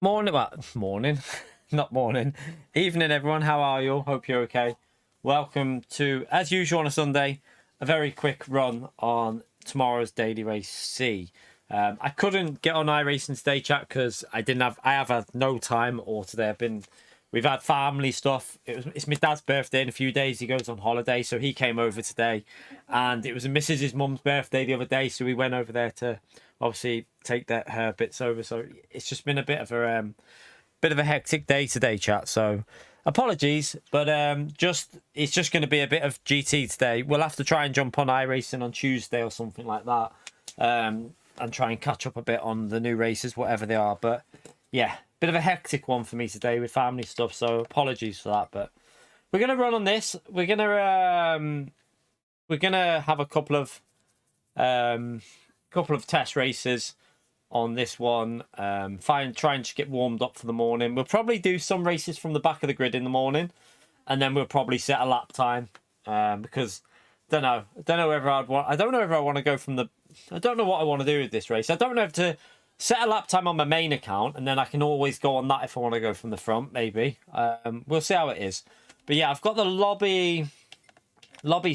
Morning, well, morning, not morning. Evening, everyone. How are you? Hope you're okay. Welcome to, as usual on a Sunday, a very quick run on tomorrow's daily race C. I couldn't get on iRacing today, chat, because I have had no time or today. We've had family stuff. It's my dad's birthday in a few days. He goes on holiday, so he came over today, and it was Mrs.'s mum's birthday the other day, so we went over there to obviously take her bits over. So it's just been a bit of a hectic day today, chat. So apologies, but it's just going to be a bit of GT today. We'll have to try and jump on iRacing on Tuesday or something like that, and try and catch up a bit on the new races, whatever they are. But yeah, bit of a hectic one for me today with family stuff, so apologies for that. But we're gonna run on this. We're gonna have a couple of test races on this one. Try and just get warmed up for the morning. We'll probably do some races from the back of the grid in the morning, and then we'll probably set a lap time, because I don't know whether I want to go from the. I don't know what I want to do with this race. I don't know if to set a lap time on my main account, and then I can always go on that if I want to go from the front, maybe. We'll see how it is. But yeah, I've got the lobby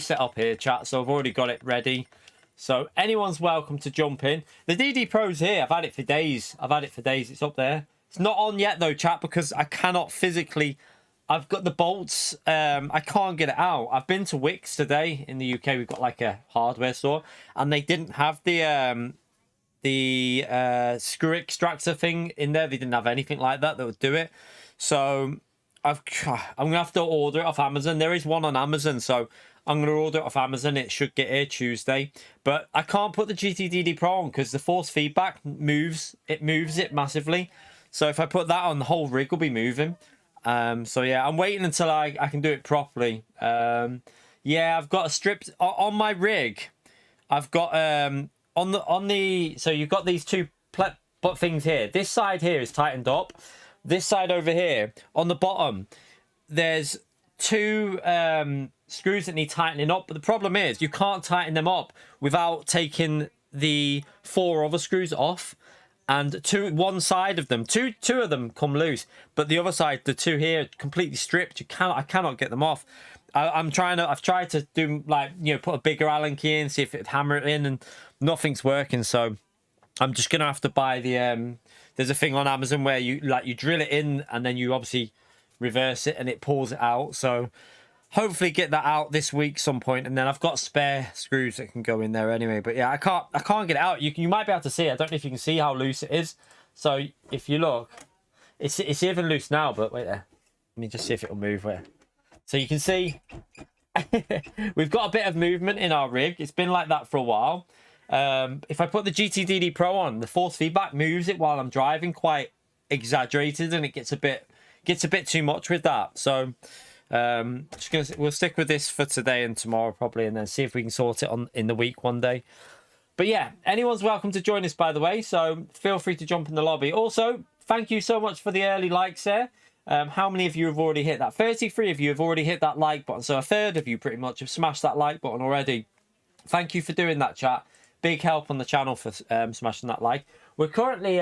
set up here, chat, so I've already got it ready. So anyone's welcome to jump in. The DD Pro's here. I've had it for days. It's up there. It's not on yet, though, chat, because I cannot physically. I've got the bolts. I can't get it out. I've been to Wix today in the UK. We've got like a hardware store, and they didn't have the screw extractor thing in there. They didn't have anything like that would do it. So I'm gonna have to order it off Amazon. There is one on Amazon, so I'm gonna order it off Amazon. It should get here Tuesday. But I can't put the GTDD Pro on because the force feedback moves it massively. So if I put that on, the whole rig will be moving. So yeah, I'm waiting until I can do it properly. Yeah, I've got a strip on my rig. I've got so you've got these two things here. This side here is tightened up. This side over here on the bottom, there's two screws that need tightening up. But the problem is you can't tighten them up without taking the 4 other screws off. And one side of them, two of them come loose, but the other side, the 2 here, completely stripped. I cannot get them off. I've tried to do put a bigger Allen key in, see if it'd hammer it in, and nothing's working. So I'm just gonna have to buy the there's a thing on Amazon where you drill it in and then you obviously reverse it and it pulls it out. So hopefully get that out this week some point, and then I've got spare screws that can go in there anyway. But yeah, I can't get it out. You might be able to see it. I don't know if you can see how loose it is. So if you look, it's even loose now. But wait there, let me just see if it'll move. Where, so you can see we've got a bit of movement in our rig. It's been like that for a while. If I put the GTDD Pro on, the force feedback moves it while I'm driving, quite exaggerated, and it gets a bit too much with that. So we'll stick with this for today and tomorrow probably, and then see if we can sort it in the week one day. But yeah, anyone's welcome to join us, by the way, so feel free to jump in the lobby. Also, thank you so much for the early likes there. How many of you have already hit that? 33 of you have already hit that like button, so a third of you pretty much have smashed that like button already. Thank you for doing that, chat. Big help on the channel for smashing that like. We're currently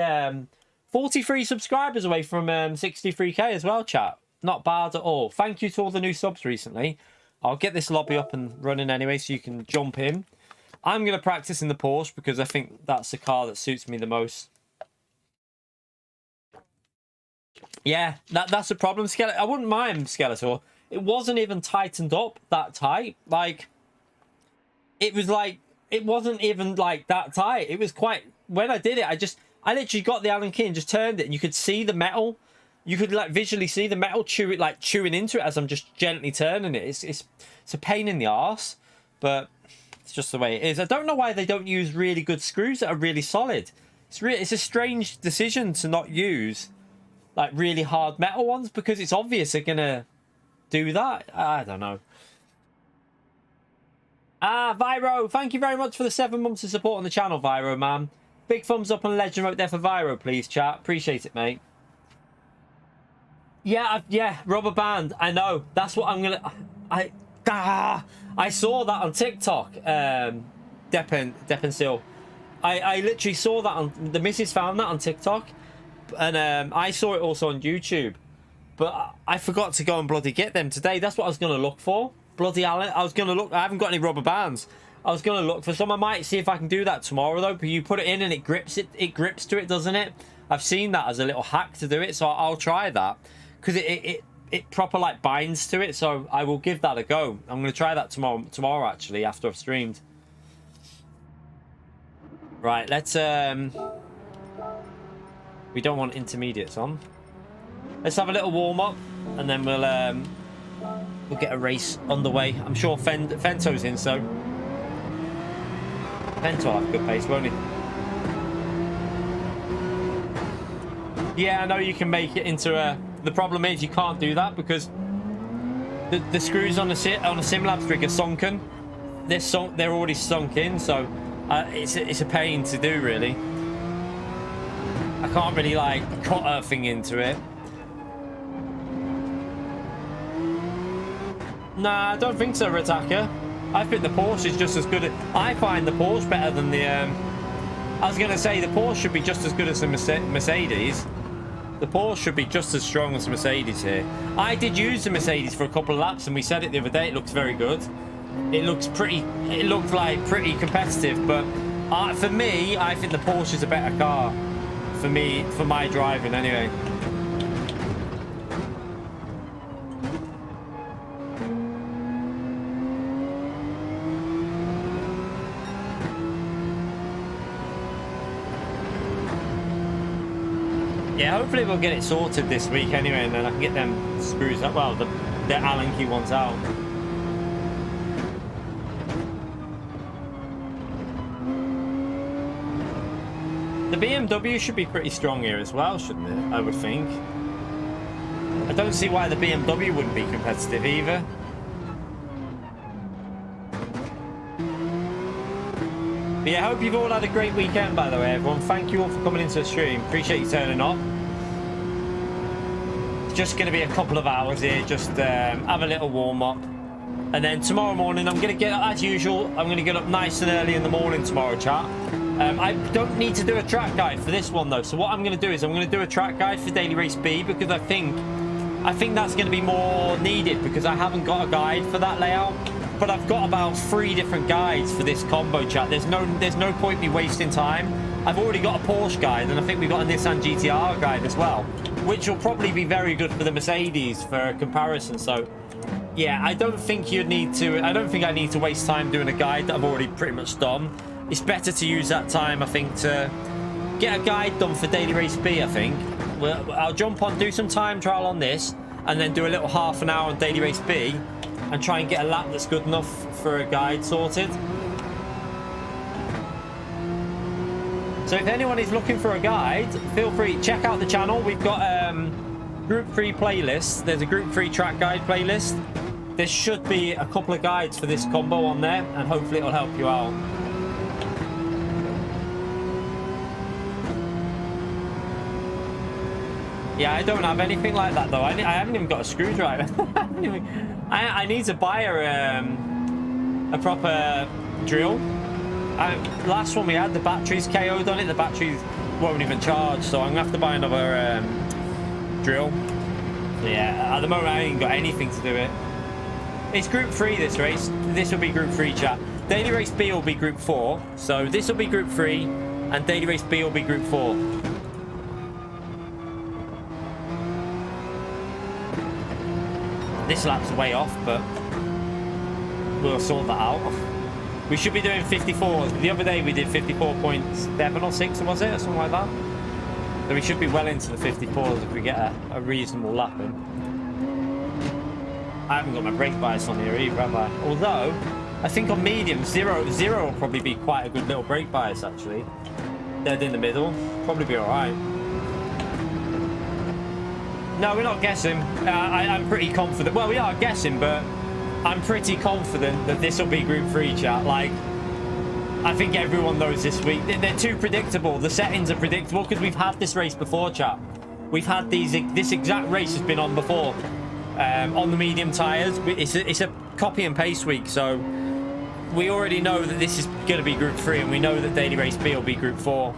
43 subscribers away from 63k as well, chat. Not bad at all. Thank you to all the new subs recently. I'll get this lobby up and running anyway, so you can jump in. I'm going to practice in the Porsche because I think that's the car that suits me the most. Yeah, that's the problem. I wouldn't mind Skeletor. It wasn't even tightened up that tight. It wasn't even that tight. It was quite. When I did it, I literally got the Allen key and just turned it, and you could see the metal. You could visually see the metal chewing into it as I'm just gently turning it. It's a pain in the arse, but it's just the way it is. I don't know why they don't use really good screws that are really solid. It's a strange decision to not use really hard metal ones, because it's obvious they're gonna do that. I don't know. Viro, thank you very much for the 7 months of support on the channel, Viro, man. Big thumbs up and legend vote there for Viro, please, chat. Appreciate it, mate. Yeah, rubber band. I know. That's what I'm gonna. I saw that on TikTok. Depensil. I literally saw that on the missus found that on TikTok, and I saw it also on YouTube, but I forgot to go and bloody get them today. That's what I was going to look for. Bloody Alan, I was going to look. I haven't got any rubber bands. I was going to look for some. I might see if I can do that tomorrow though. But you put it in and it grips it. It grips to it, doesn't it? I've seen that as a little hack to do it, so I'll try that because it proper like binds to it. So I will give that a go. I'm going to try that tomorrow actually after I've streamed. Right, let's we don't want intermediates on. Let's have a little warm up and then we'll get a race underway. I'm sure Fento's in, so Fento will have a good pace, won't he? Yeah, I know you can make it into a... The problem is you can't do that because the screws on a SimLabs rig are sunken. They're already sunk in, so it's a pain to do, really. I can't really, like, cut a thing into it. Nah, I don't think so, Rataka. I think the Porsche is just as good. I find the Porsche better than the... I was going to say the Porsche should be just as good as the Mercedes. The Porsche should be just as strong as the Mercedes here. I did use the Mercedes for a couple of laps, and we said it the other day. It looks very good. It looks pretty. It looked like pretty competitive, but for me, I think the Porsche is a better car. For me, for my driving, anyway. Yeah, hopefully we'll get it sorted this week anyway, and then I can get them screws up. Well, the Allen key ones out. The BMW should be pretty strong here as well, shouldn't it? I would think. I don't see why the BMW wouldn't be competitive either. But yeah, I hope you've all had a great weekend, by the way, everyone. Thank you all for coming into the stream. Appreciate you turning up. It's just going to be a couple of hours here, just have a little warm-up. And then tomorrow morning, I'm going to get, as usual, I'm going to get up nice and early in the morning tomorrow, chat. I don't need to do a track guide for this one, though. So what I'm going to do is I'm going to do a track guide for Daily Race B, because I think that's going to be more needed, because I haven't got a guide for that layout. But I've got about 3 different guides for this combo, chat. There's no point me wasting time. I've already got a Porsche guide, and I think we've got a Nissan GTR guide as well, which will probably be very good for the Mercedes for comparison. So yeah, I don't think I need to waste time doing a guide that I've already pretty much done. It's better to use that time, I think, to get a guide done for Daily Race B, I think. I'll jump on, do some time trial on this, and then do a little half an hour on Daily Race B, and try and get a lap that's good enough for a guide sorted. So if anyone is looking for a guide, feel free, check out the channel. We've got Group 3 playlists. There's a Group 3 track guide playlist. There should be a couple of guides for this combo on there, and hopefully it'll help you out. Yeah, I don't have anything like that though. I haven't even got a screwdriver. I need to buy a proper drill. Last one we had, the battery's KO'd on it. The battery won't even charge, so I'm gonna have to buy another drill. Yeah, at the moment I ain't got anything to do it. It's Group 3 this race. This will be Group 3, chat. Daily Race B will be Group 4. So this will be Group 3, and Daily Race B will be Group 4. This lap's way off, but we'll sort that out. We should be doing 54s. The other day we did 54.7 or 6, was it? Or something like that. So we should be well into the 54s if we get a reasonable lap in. I haven't got my brake bias on here either, have I? Although, I think on medium, zero will probably be quite a good little brake bias, actually. Dead in the middle. Probably be alright. No, we're not guessing. I'm pretty confident. Well, we are guessing, but I'm pretty confident that this will be Group 3, chat. Like, I think everyone knows this week. They're too predictable. The settings are predictable because we've had this race before, chat. We've had this exact race has been on before. On the medium tyres. It's a copy and paste week, so we already know that this is going to be Group 3, and we know that Daily Race B will be Group 4.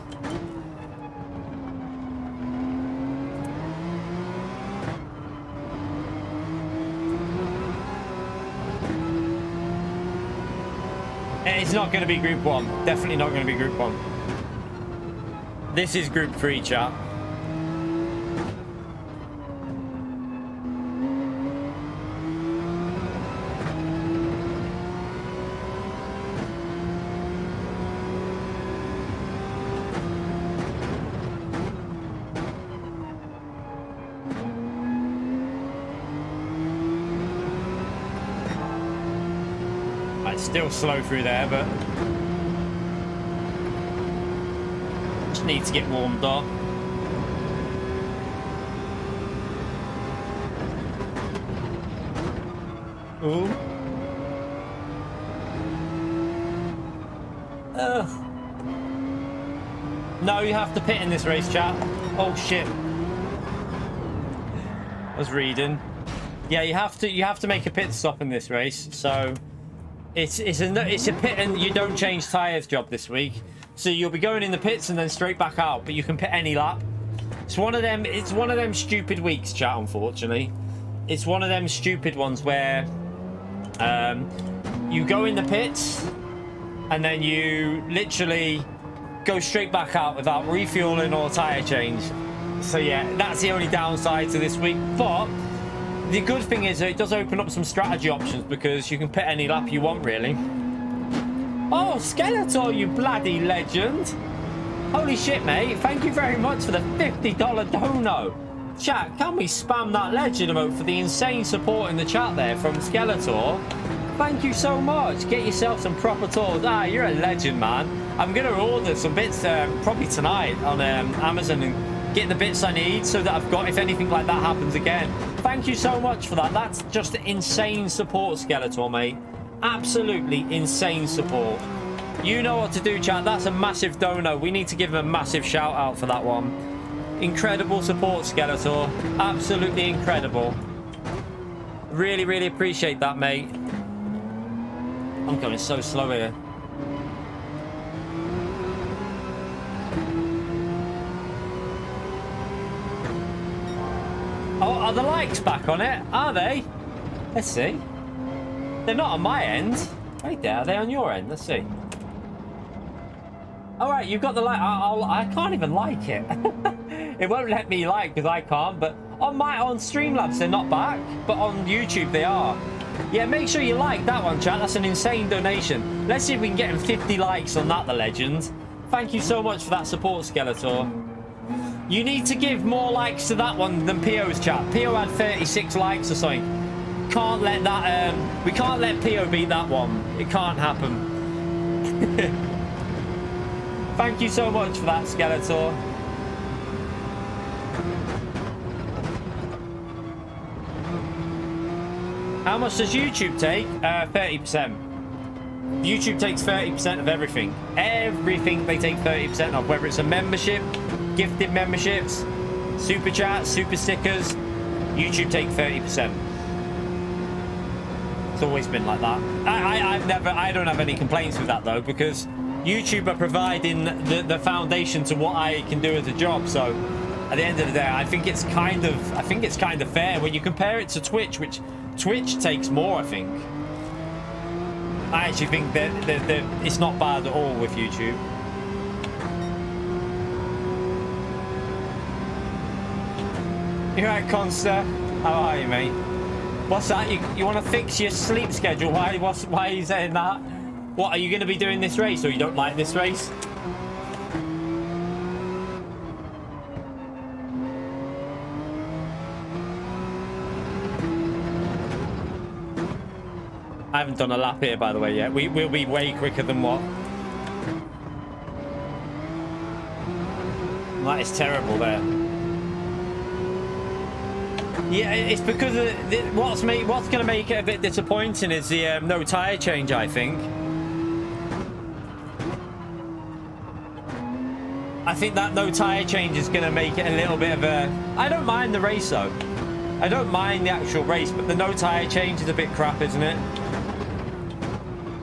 It's not going to be Group 1. Definitely not going to be Group 1. This is Group 3, chat. Still slow through there, but just need to get warmed up. Ooh. No, you have to pit in this race, chat. Oh shit. I was reading. Yeah, you have to make a pit stop in this race, so it's a pit and you don't change tyres job this week. So you'll be going in the pits and then straight back out, but you can pit any lap. It's one of them stupid weeks, chat, unfortunately. It's one of them stupid ones where you go in the pits and then you literally go straight back out without refueling or tyre change. So yeah, that's the only downside to this week. But the good thing is that it does open up some strategy options because you can pit any lap you want, really. Oh, Skeletor, you bloody legend. Holy shit, mate. Thank you very much for the $50 dono. Chat, can we spam that legend emote for the insane support in the chat there from Skeletor? Thank you so much. Get yourself some proper tours. Ah, you're a legend, man. I'm going to order some bits probably tonight on Amazon and get the bits I need so that I've got if anything like that happens again. Thank you so much for that. That's just insane support, Skeletor, mate. Absolutely insane support. You know what to do, chat. That's a massive dono. We need to give him a massive shout out for that one. Incredible support, Skeletor. Absolutely incredible. Really, really appreciate that, mate. I'm going so slow here. Oh, are the likes back on it? Are they? Let's see. They're not on my end. Right there. Are they on your end? Let's see. All right, you've got the like. I can't even like it. It won't let me like because I can't. But on Streamlabs, they're not back. But on YouTube, they are. Yeah, make sure you like that one, chat. That's an insane donation. Let's see if we can get him 50 likes on that, the legend. Thank you so much for that support, Skeletor. You need to give more likes to that one than Pio's, chat. Pio had 36 likes or something. Can't let that, we can't let Pio beat that one. It can't happen. Thank you so much for that, Skeletor. How much does YouTube take? 30%. YouTube takes 30% of everything. Everything they take 30% of, whether it's a membership, gifted memberships, super chats, super stickers. YouTube take 30%. It's always been like that. I don't have any complaints with that though, because YouTube are providing the foundation to what I can do as a job. So at the end of the day, I think it's kind of fair when you compare it to Twitch, which Twitch takes more, I think. I actually think that it's not bad at all with YouTube. You're right, Conster. How are you, mate? What's that? You want to fix your sleep schedule? Why are you saying that? What, are you going to be doing this race, or you don't like this race? I haven't done a lap here, by the way, yet. We'll be way quicker than what? That is terrible there. Yeah, it's because of what's going to make it a bit disappointing is the no tyre change, I think. I think that no tyre change is going to make it a little bit of a... I don't mind the race, though. I don't mind the actual race, but the no tyre change is a bit crap, isn't it?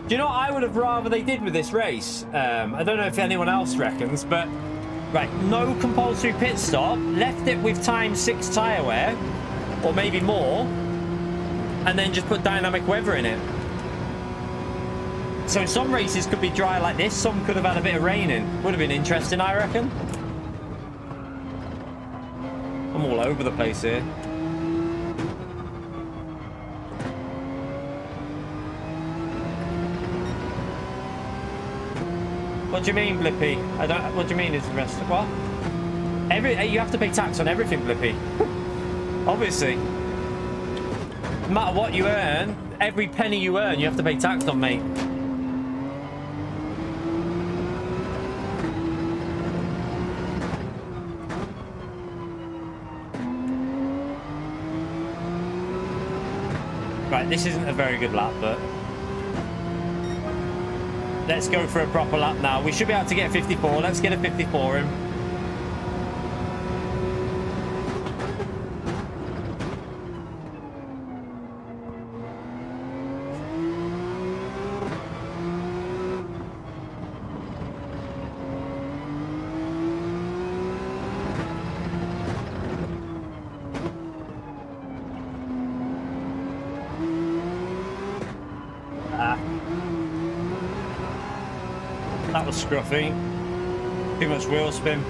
Do you know what I would have rather they did with this race? I don't know if anyone else reckons, but... Right, no compulsory pit stop. Left it with ×6 tyre wear, or maybe more, and then just put dynamic weather in it. So some races could be dry like this. Some could have had a bit of rain in. Would have been interesting, I reckon. I'm all over the place here. What do you mean, Blippy? I don't. What do you mean is the rest of what? You have to pay tax on everything, Blippy. Obviously. No matter what you earn, every penny you earn, you have to pay tax on, mate. Right, this isn't a very good lap, but let's go for a proper lap now. We should be able to get 54. Let's get a 54 in. That was scruffy. Too much wheel spin.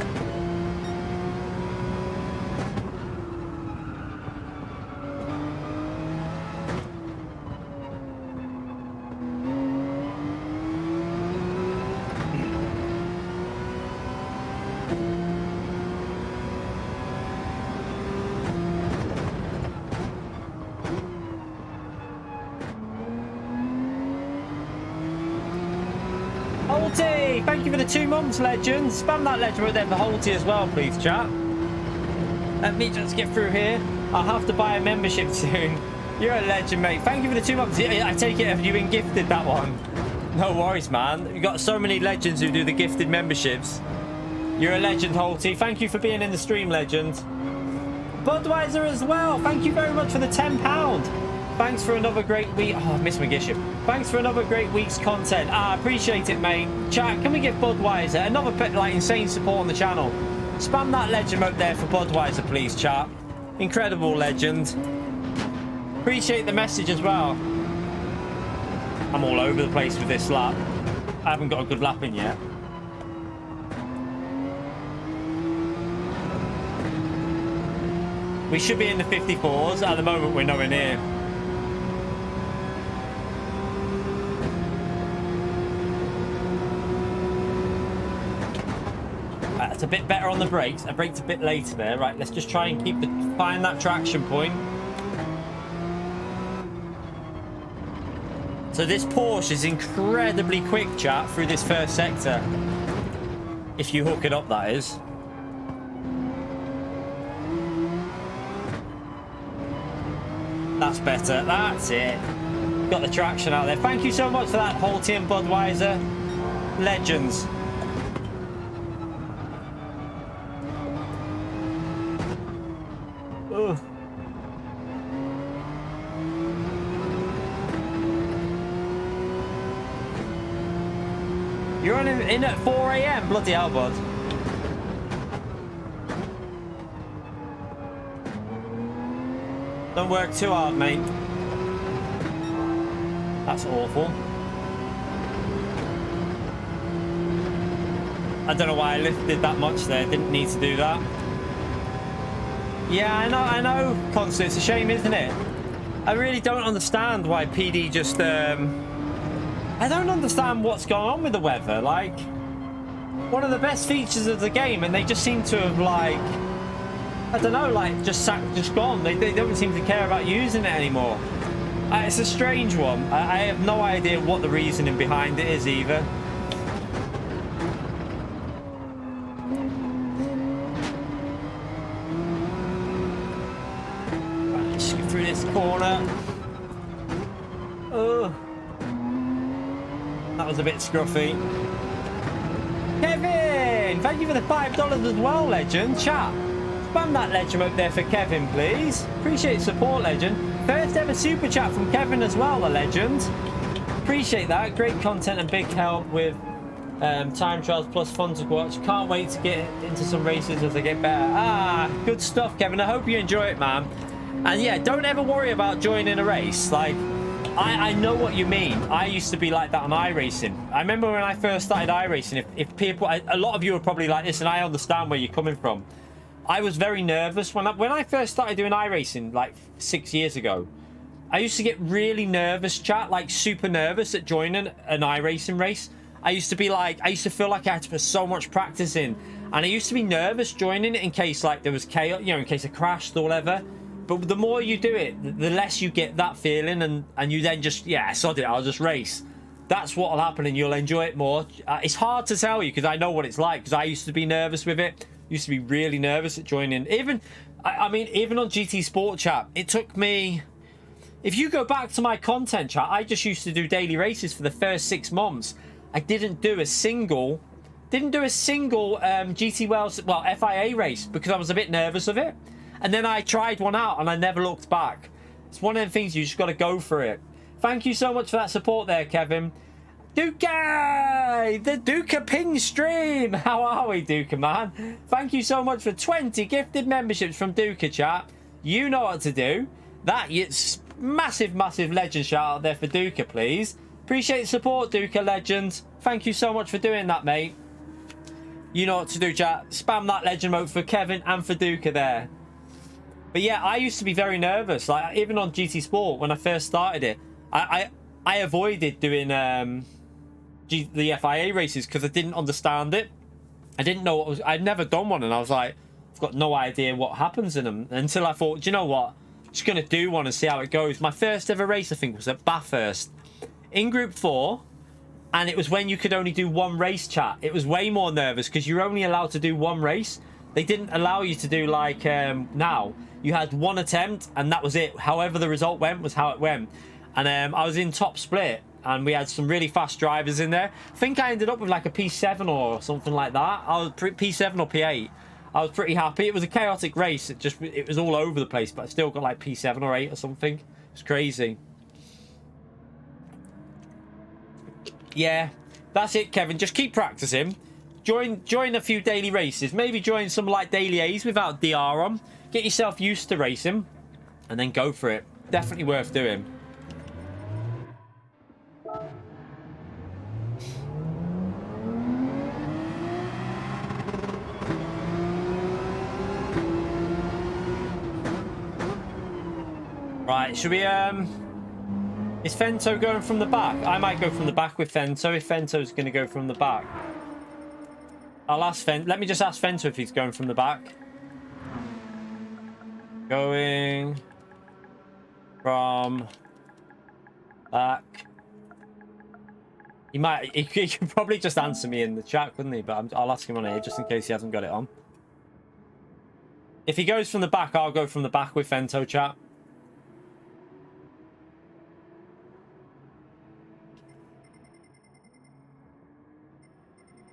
Holty, thank you for the 2 months, legend. Spam that legend right there for Holty as well, please, chat. Let me just get through here. I'll have to buy a membership soon. You're a legend, mate. Thank you for the 2 months. I take it you've been gifted that one. No worries, man. You've got so many legends who do the gifted memberships. You're a legend, Holty. Thank you for being in the stream, legend. Budweiser as well. Thank you very much for the £10. Thanks for another great week. Oh, I missed my Giship. Thanks for another great week's content. I appreciate it, mate. Chat, can we give Budweiser another like insane support on the channel? Spam that legend up there for Budweiser, please, chat. Incredible legend. Appreciate the message as well. I'm all over the place with this lap. I haven't got a good lap in yet. We should be in the 54s. At the moment, we're nowhere near. It's a bit better on the brakes. I braked a bit later there. Right, let's just try and find that traction point. So this Porsche is incredibly quick, chat, through this first sector. If you hook it up, that is. That's better. That's it. Got the traction out there. Thank you so much for that, Holty and Budweiser. Legends. Ugh. You're on in at 4 AM? Bloody hell, bud. Don't work too hard, mate. That's awful. I don't know why I lifted that much there. Didn't need to do that. Yeah, I know, Constance. It's a shame, isn't it? I really don't understand why PD just... I don't understand what's going on with the weather. Like, one of the best features of the game, and they just seem to have, like... I don't know, like, just gone. They don't seem to care about using it anymore. It's a strange one. I have no idea what the reasoning behind it is either. Right, let's get through this corner. Oh, that was a bit scruffy. Kevin, thank you for the $5 as well, legend. Chat. Spam that legend up there for Kevin, please. Appreciate support, legend. First ever super chat from Kevin as well, the legend. Appreciate that. Great content and big help with time trials plus fun to watch. Can't wait to get into some races as they get better. Ah, good stuff, Kevin. I hope you enjoy it, man. And yeah, don't ever worry about joining a race. Like, I know what you mean. I used to be like that on iRacing. I remember when I first started iRacing, if people, a lot of you are probably like this, and I understand where you're coming from. I was very nervous when I first started doing iRacing like 6 years ago. I used to get really nervous, chat, like super nervous at joining an iRacing race. I used to feel like I had to put so much practice in, and I used to be nervous joining it in case like there was chaos, you know, in case I crashed or whatever. But the more you do it, the less you get that feeling, and you then just, yeah, sod it, I'll just race. That's what will happen, and you'll enjoy it more. It's hard to tell you because I know what it's like, because I used to be nervous with it. Used to be really nervous at joining. I mean, even on GT Sport chat, it took me... If you go back to my content chat, I just used to do daily races for the first 6 months. I didn't do a single GT Wales, well, FIA race, because I was a bit nervous of it. And then I tried one out and I never looked back. It's one of them things, you just got to go for it. Thank you so much for that support there, Kevin. Duka! The Duka ping stream! How are we, Duka, man? Thank you so much for 20 gifted memberships from Duka, chat. You know what to do. It's massive, massive legend shout out there for Duka, please. Appreciate the support, Duka legend. Thank you so much for doing that, mate. You know what to do, chat. Spam that legend mode for Kevin and for Duka there. But yeah, I used to be very nervous. Like, even on GT Sport, when I first started it, I avoided doing the FIA races because I didn't understand it. I didn't know what was... I'd never done one, and I was like, I've got no idea what happens in them. Until I thought, do you know what? I'm just going to do one and see how it goes. My first ever race, I think, was at Bathurst. In Group 4, and it was when you could only do one race, chat. It was way more nervous because you're only allowed to do one race. They didn't allow you to do like now. You had one attempt and that was it. However the result went was how it went. And I was in top split and we had some really fast drivers in there. I think I ended up with like a P7 or something like that. I was P7 or P8. I was pretty happy. It was a chaotic race. It was all over the place, but I still got like P7 or 8 or something. It's crazy. Yeah, that's it, Kevin. Just keep practicing. Join a few daily races. Maybe join some like daily A's without DR on. Get yourself used to racing, and then go for it. Definitely worth doing. Right, should we is Fento going from the back? I might go from the back with Fento if Fento's going to go from the back. I'll ask Fento. Let me just ask Fento if he's going from the back. Going from back. He could probably just answer me in the chat, couldn't he? But I'll ask him on here just in case he hasn't got it on. If he goes from the back, I'll go from the back with Fento, chat.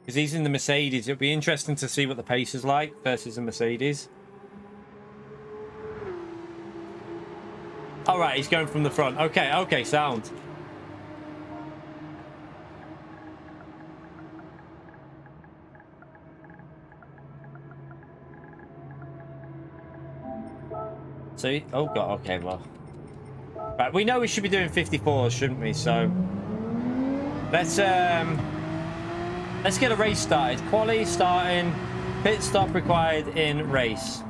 Because he's in the Mercedes. It'll be interesting to see what the pace is like versus the Mercedes. All right, he's going from the front. Okay, sound. So, oh god, okay, well. Right, we know we should be doing 54s, shouldn't we? So, let's get a race started. Quali starting. Pit stop required in race.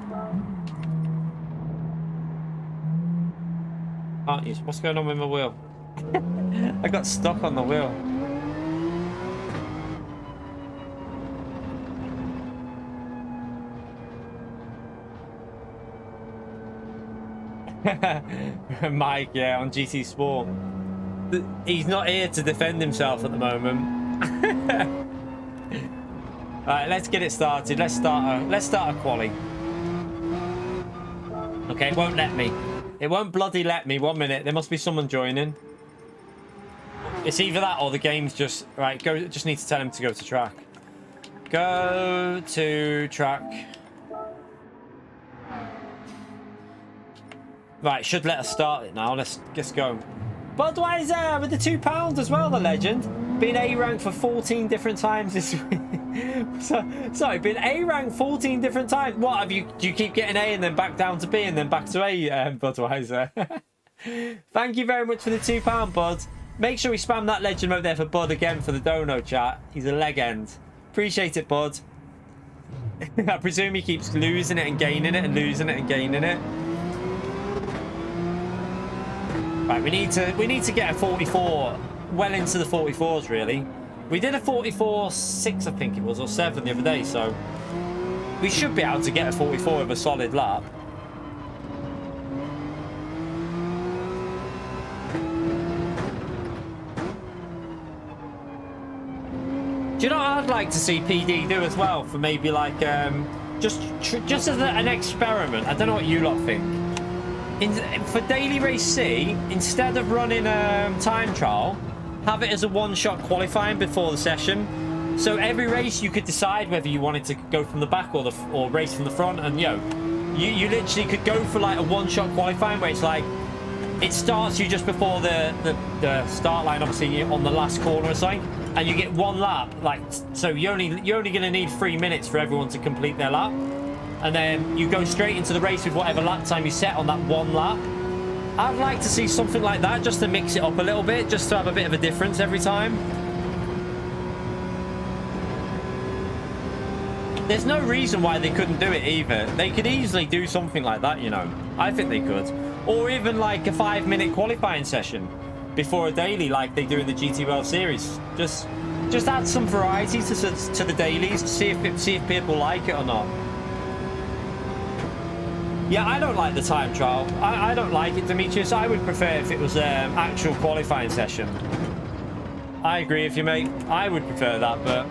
Can't use. What's going on with my wheel? I got stuck on the wheel. Mike, yeah, on GT Sport. He's not here to defend himself at the moment. Right, let's get it started. Let's start a quali. Okay, it won't let me. It won't bloody let me. 1 minute. There must be someone joining. It's either that or the game's just... Right, go. Just need to tell him to go to track. Go to track. Right, should let us start it now. Let's go. Budweiser with the £2 as well, the legend. Been A rank for 14 different times this week. Sorry, been A rank 14 different times. What have you? Do you keep getting A and then back down to B and then back to A, Budweiser? Thank you very much for the £2, Bud. Make sure we spam that legend mode there for Bud again for the dono chat. He's a leg end. Appreciate it, Bud. I presume he keeps losing it and gaining it and losing it and gaining it. Right, we need to get a 44 well into the 44s really. We did a 44.6 I think it was, or 7 the other day, so we should be able to get a 44 with a solid lap. Do you know what I'd like to see PD do as well for maybe like just as an experiment? I don't know what you lot think. For daily race C, instead of running time trial, have it as a one-shot qualifying before the session. So every race you could decide whether you wanted to go from the back or race from the front, and you literally could go for like a one-shot qualifying where it's like it starts you just before the start line, obviously on the last corner or something, and you get one lap. Like, so you're only going to need 3 minutes for everyone to complete their lap, and then you go straight into the race with whatever lap time you set on that one lap. I'd like to see something like that just to mix it up a little bit, just to have a bit of a difference every time. There's no reason why they couldn't do it either. They could easily do something like that, you know. I think they could. Or even like a 5-minute qualifying session before a daily like they do in the GT World Series. Just add some variety to the dailies to see if people like it or not. Yeah, I don't like the time trial. I don't like it, Demetrius. I would prefer if it was an actual qualifying session. I agree with you, mate. I would prefer that, but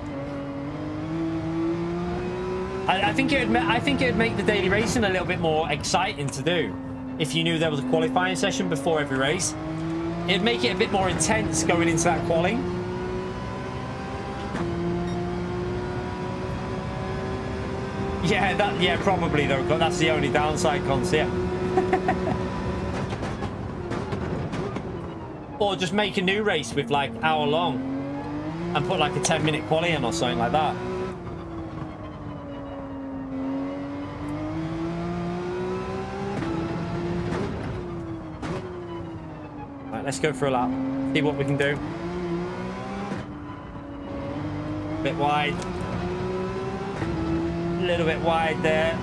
I think it would make the daily racing a little bit more exciting to do if you knew there was a qualifying session before every race. It'd make it a bit more intense going into that quali. Yeah, probably though. That's the only downside, Cons, yeah. Or just make a new race with like hour long and put like a 10-minute quali in or something like that. Right, let's go for a lap. See what we can do. Bit wide. A little bit wide there.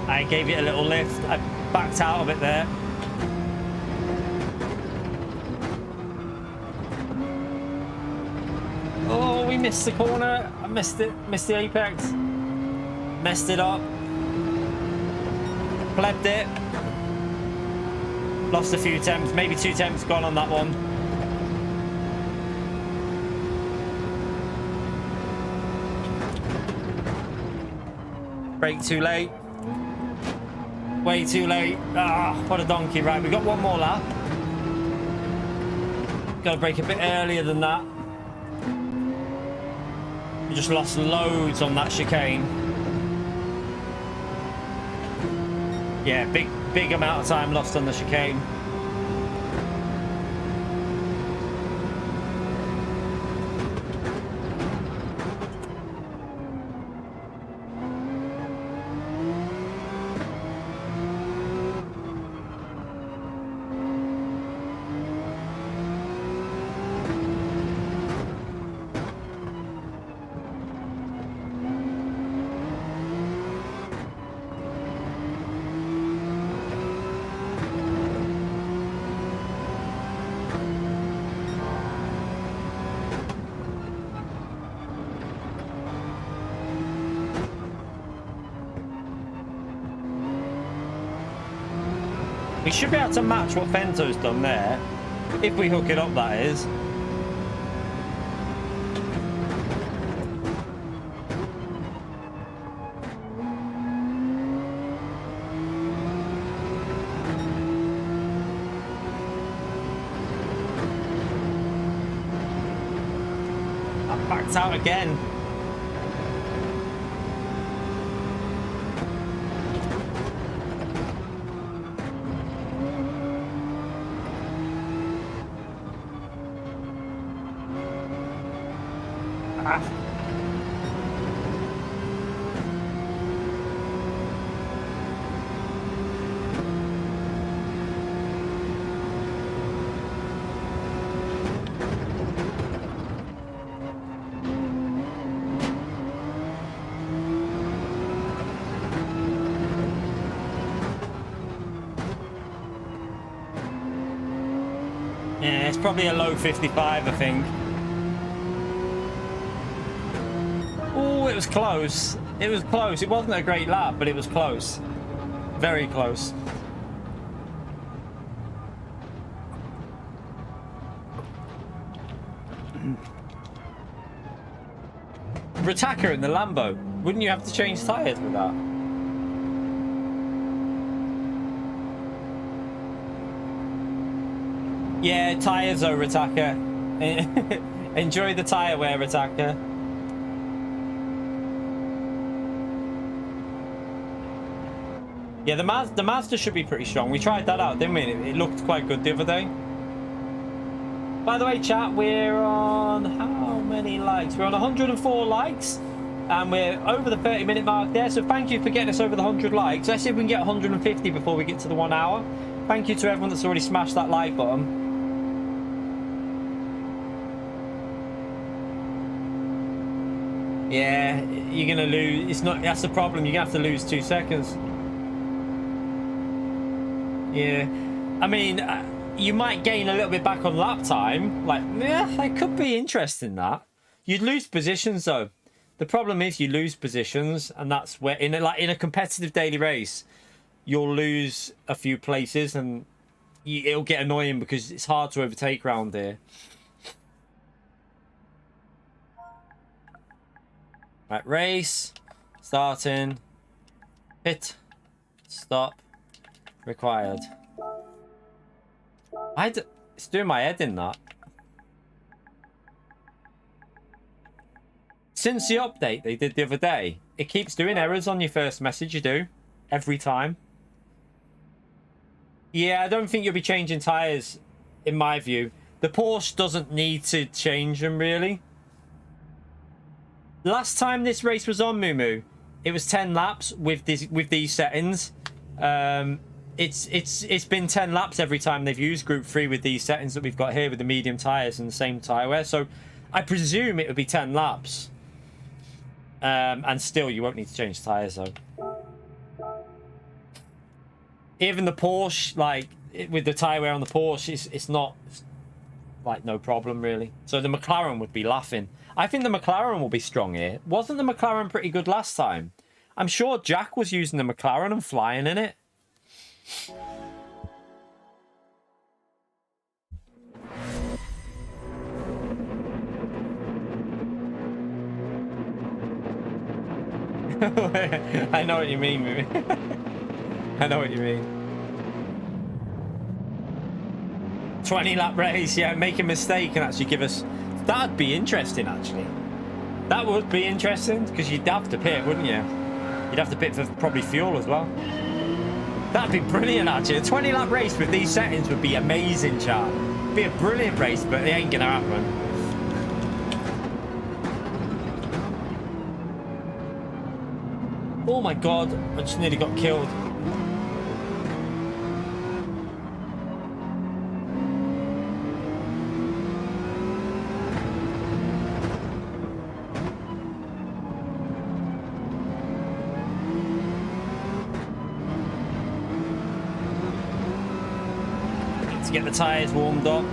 I gave it a little lift. I backed out of it there. Oh, we missed the corner. I missed it. Missed the apex. Messed it up. Plebbed it. Lost a few temps. Maybe 2 temps gone on that one. Brake too late. Way too late. Ah, what a donkey. Right, we've got one more lap. Got to brake a bit earlier than that. We just lost loads on that chicane. Yeah, big amount of time lost on the chicane. We should be able to match what Fento's done there, if we hook it up, that is. Backed out again. Yeah, it's probably a low 55, I think. Oh, it was close. It was close. It wasn't a great lap, but it was close. Very close. Ritaka in the Lambo. Wouldn't you have to change tyres with that? Yeah, tyres though, Ritaka. Enjoy the tyre wear, Ritaka. Yeah, the Mazda should be pretty strong. We tried that out, didn't we? It looked quite good the other day. By the way, chat, we're on how many likes? We're on 104 likes. And we're over the 30-minute mark there. So thank you for getting us over the 100 likes. Let's see if we can get 150 before we get to the 1 hour. Thank you to everyone that's already smashed that like button. Yeah, you're gonna lose. It's not. That's the problem. You're gonna have to lose 2 seconds. Yeah, I mean, you might gain a little bit back on lap time. Like, yeah, it could be interesting that. You'd lose positions though. The problem is you lose positions, and that's where in a competitive daily race, you'll lose a few places, and it'll get annoying because it's hard to overtake round here. Right, race, starting, hit, stop, required. It's doing my head in that. Since the update they did the other day, it keeps doing errors on your first message you do, every time. Yeah, I don't think you'll be changing tyres, in my view. The Porsche doesn't need to change them, really. Last time this race was on, Mumu, it was 10 laps with these settings. It's been 10 laps every time they've used Group 3 with these settings that we've got here with the medium tyres and the same tyre wear. So I presume it would be 10 laps. And still, you won't need to change tyres, though. Even the Porsche, like, with the tyre wear on the Porsche, it's not, like, no problem, really. So the McLaren would be laughing. I think the McLaren will be strong here. Wasn't the McLaren pretty good last time? I'm sure Jack was using the McLaren and flying in it. I know what you mean, Mimi. I know what you mean. 20 lap race, yeah, make a mistake and actually give us... That'd be interesting, actually. That would be interesting, because you'd have to pit, wouldn't you? You'd have to pit for probably fuel as well. That'd be brilliant, actually. A 20 lap race with these settings would be amazing, chat. It'd be a brilliant race, but it ain't gonna happen. Oh my god, I just nearly got killed. Let's get the tyres warmed up.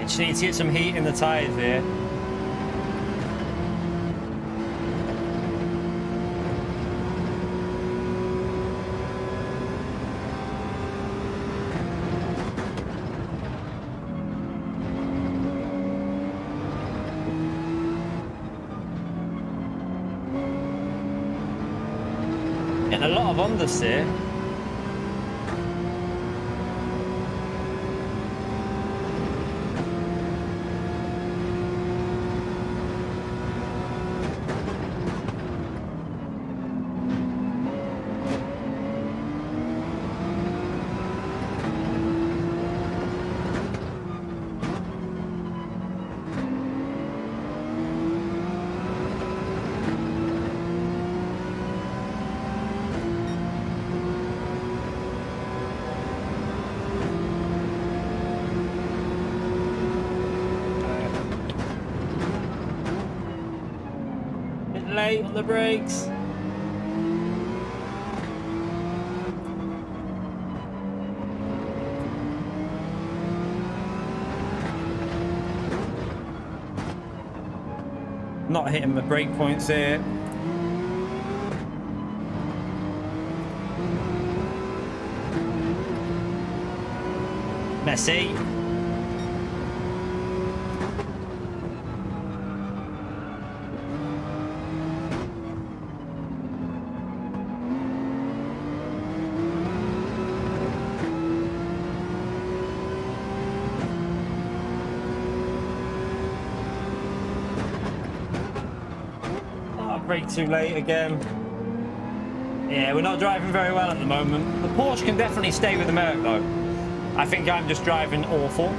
Just need to get some heat in the tyres here. getting a lot of unders here. Late on the brakes. Not hitting the brake points here. Messy. Brake too late again. Yeah, we're not driving very well at the moment. The Porsche can definitely stay with the INERT though. I think I'm just driving awful.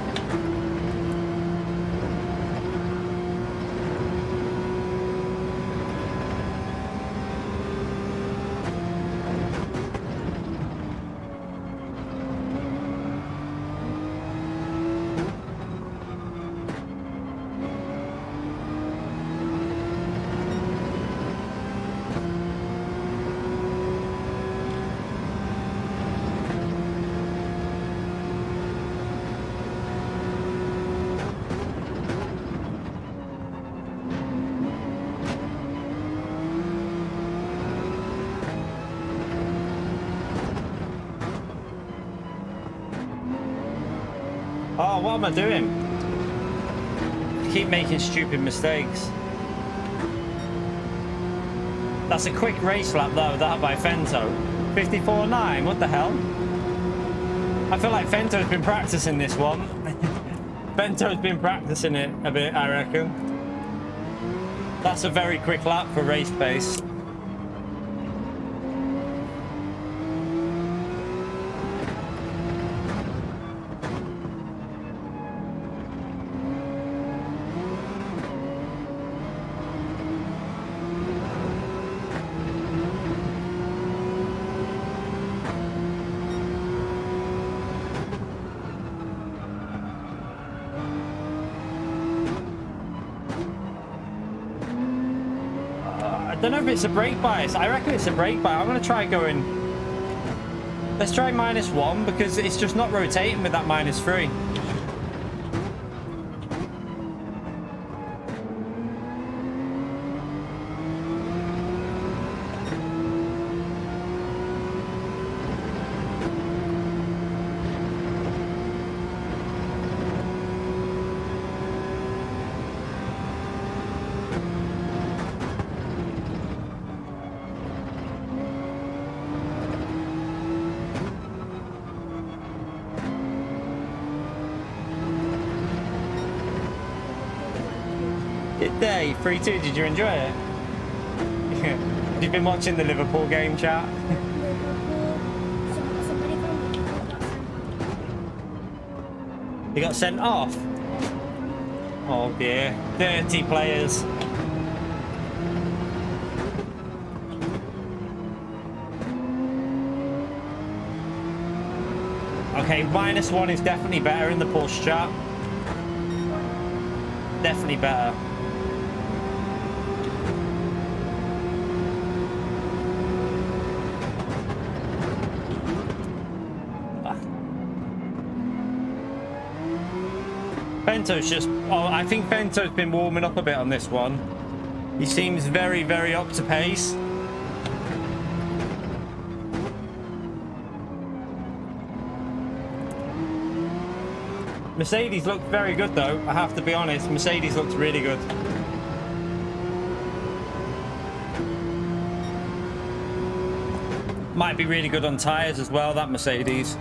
Oh, what am I doing? I keep making stupid mistakes. That's a quick race lap though, that by Fento. 54.9, what the hell? I feel like Fento's been practicing this one. Fento's been practicing it a bit, I reckon. That's a very quick lap for race pace. I don't know if it's a brake bias. I reckon it's a brake bias. I'm going to try going... Let's try -1 because it's just not rotating with that -3. Good day, 3-2, did you enjoy it? You've been watching the Liverpool game, chat? You got sent off? Oh dear, dirty players. Okay, -1 is definitely better in the Porsche chat. Definitely better. Fento's just... Oh, I think Fento's been warming up a bit on this one. He seems very, very up to pace. Mercedes looked very good though, I have to be honest. Mercedes looks really good. Might be really good on tyres as well, that Mercedes.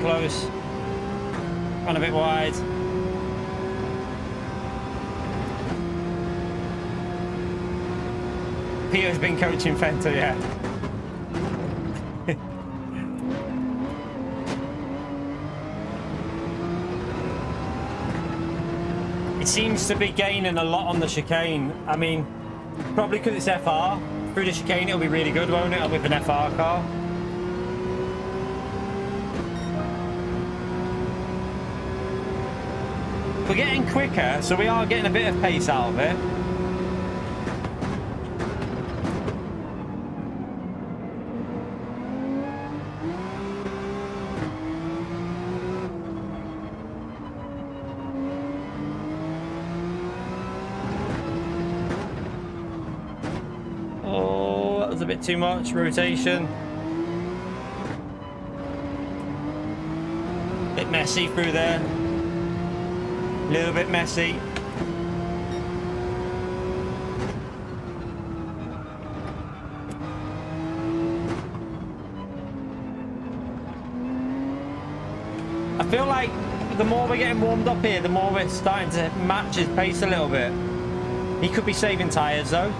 Close. Run a bit wide. Peter's been coaching Fenta, yeah. It seems to be gaining a lot on the chicane. I mean, probably because it's FR. Through the chicane it'll be really good, won't it, with an FR car? We're getting quicker, so we are getting a bit of pace out of it. Oh, that was a bit too much rotation. Bit messy through there. A little bit messy. I feel like the more we're getting warmed up here, the more we're starting to match his pace a little bit. He could be saving tyres though.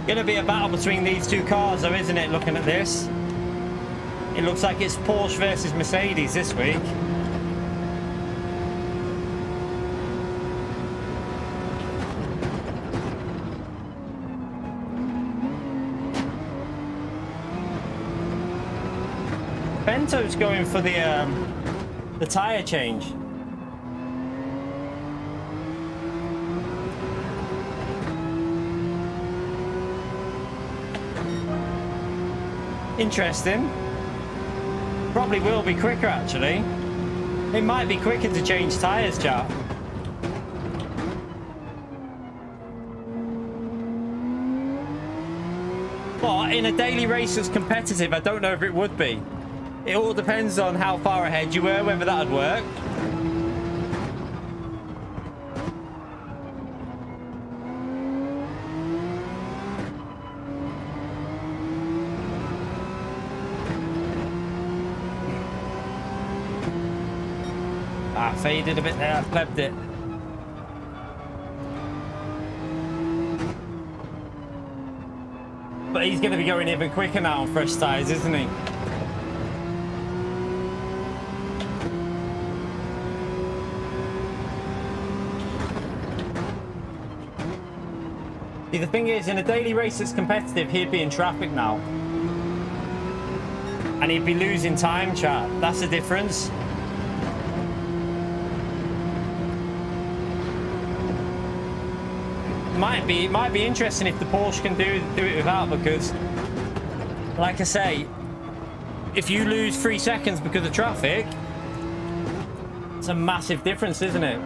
Gonna be a battle between these two cars though, isn't it, looking at this? It looks like it's Porsche versus Mercedes this week. Bento's going for the tyre change. Interesting. Probably will be quicker actually. It might be quicker to change tyres, chat. But in a daily race that's competitive, I don't know if it would be. It all depends on how far ahead you were, whether that would work. Faded a bit there, I plebbed it. But he's going to be going even quicker now on fresh tyres, isn't he? See, the thing is, in a daily race that's competitive, he'd be in traffic now. And he'd be losing time, chat. That's the difference. Might be interesting if the Porsche can do it without, because like I say, if you lose 3 seconds because of traffic, it's a massive difference, isn't it?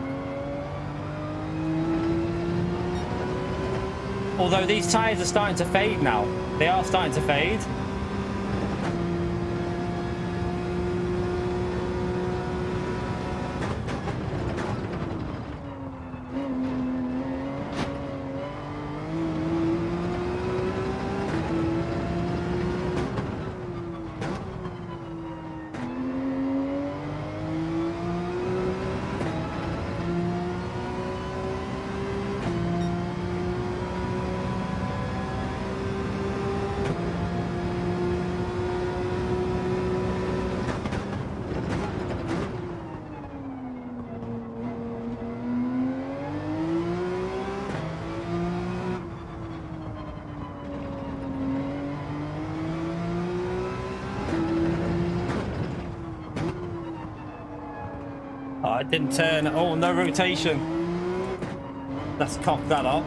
Although these tyres are starting to fade now. They are starting to fade. it didn't turn. Oh, no rotation. Let's cock that up.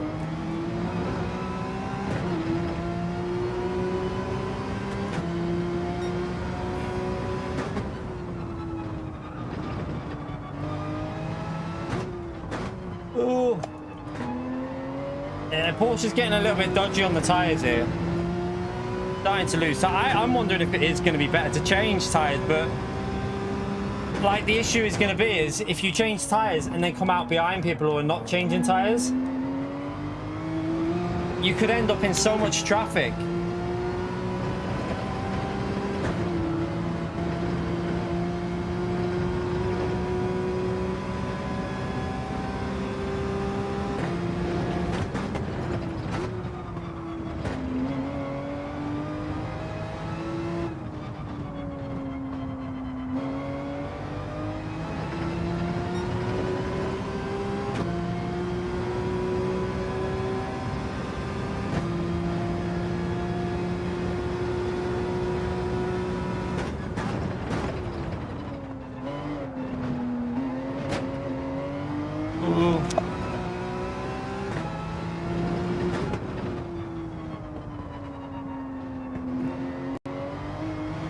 Ooh. Yeah, Porsche's getting a little bit dodgy on the tyres here. Starting to lose. So I'm wondering if it is going to be better to change tyres, but like the issue is going to be is if you change tyres and then come out behind people who are not changing tyres, you could end up in so much traffic.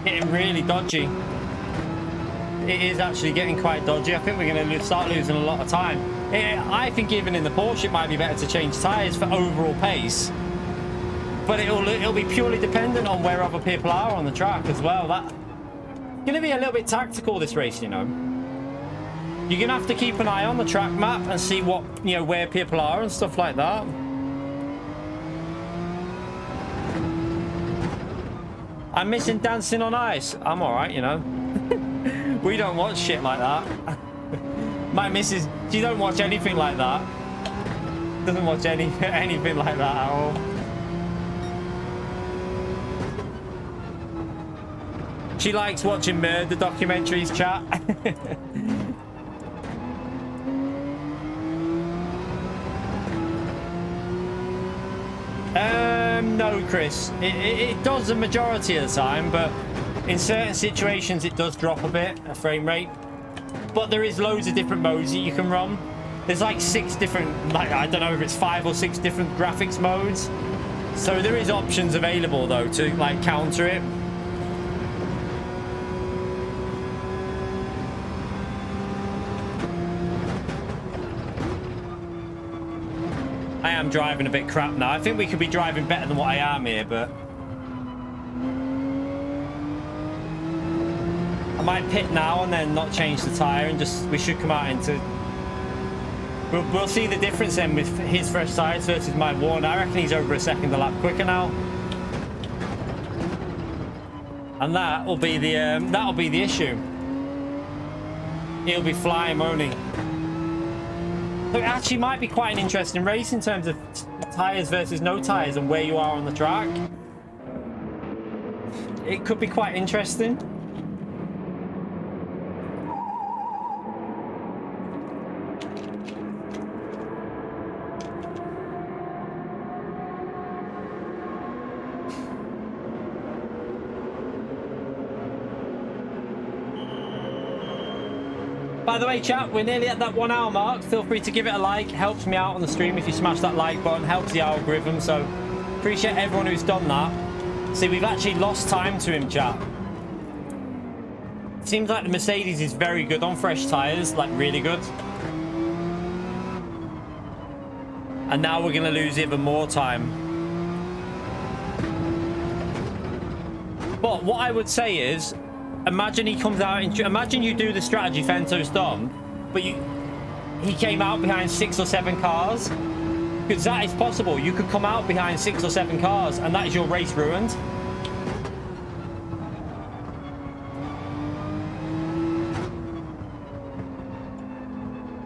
Getting really dodgy. It is actually getting quite dodgy. I think we're going to start losing a lot of time. I think even in the Porsche it might be better to change tyres for overall pace, but it'll be purely dependent on where other people are on the track as well. That's going to be a little bit tactical, this race, you know. You're going to have to keep an eye on the track map and see what, you know, where people are and stuff like that. I'm missing dancing on ice. I'm alright, you know. We don't watch shit like that. My missus, she don't watch anything like that. Doesn't watch anything like that at all. She likes watching murder documentaries, chat. No, Chris. It does the majority of the time, but in certain situations it does drop a bit, a frame rate. But there is loads of different modes that you can run. There's like 6 different, like, I don't know if it's 5 or 6 different graphics modes. So there is options available though to like counter it. I am driving a bit crap now. I think we could be driving better than what I am here, but I might pit now and then not change the tyre and just, we should come out into, we'll see the difference then with his fresh tyres versus my worn. I reckon he's over a second a lap quicker now, and that'll be the issue. He'll be flying, won't he? So it actually might be quite an interesting race in terms of tyres versus no tyres and where you are on the track. It could be quite interesting. By the way, chat, we're nearly at that 1 hour mark. Feel free to give it a like. It helps me out on the stream if you smash that like button. Helps the algorithm, so appreciate everyone who's done that. See, we've actually lost time to him, chat. Seems like the Mercedes is very good on fresh tyres, like really good. And now we're going to lose even more time. But what I would say is, imagine he comes out, imagine you do the strategy Fento's done, but he came out behind 6 or 7 cars. Because that is possible. You could come out behind 6 or 7 cars and that is your race ruined.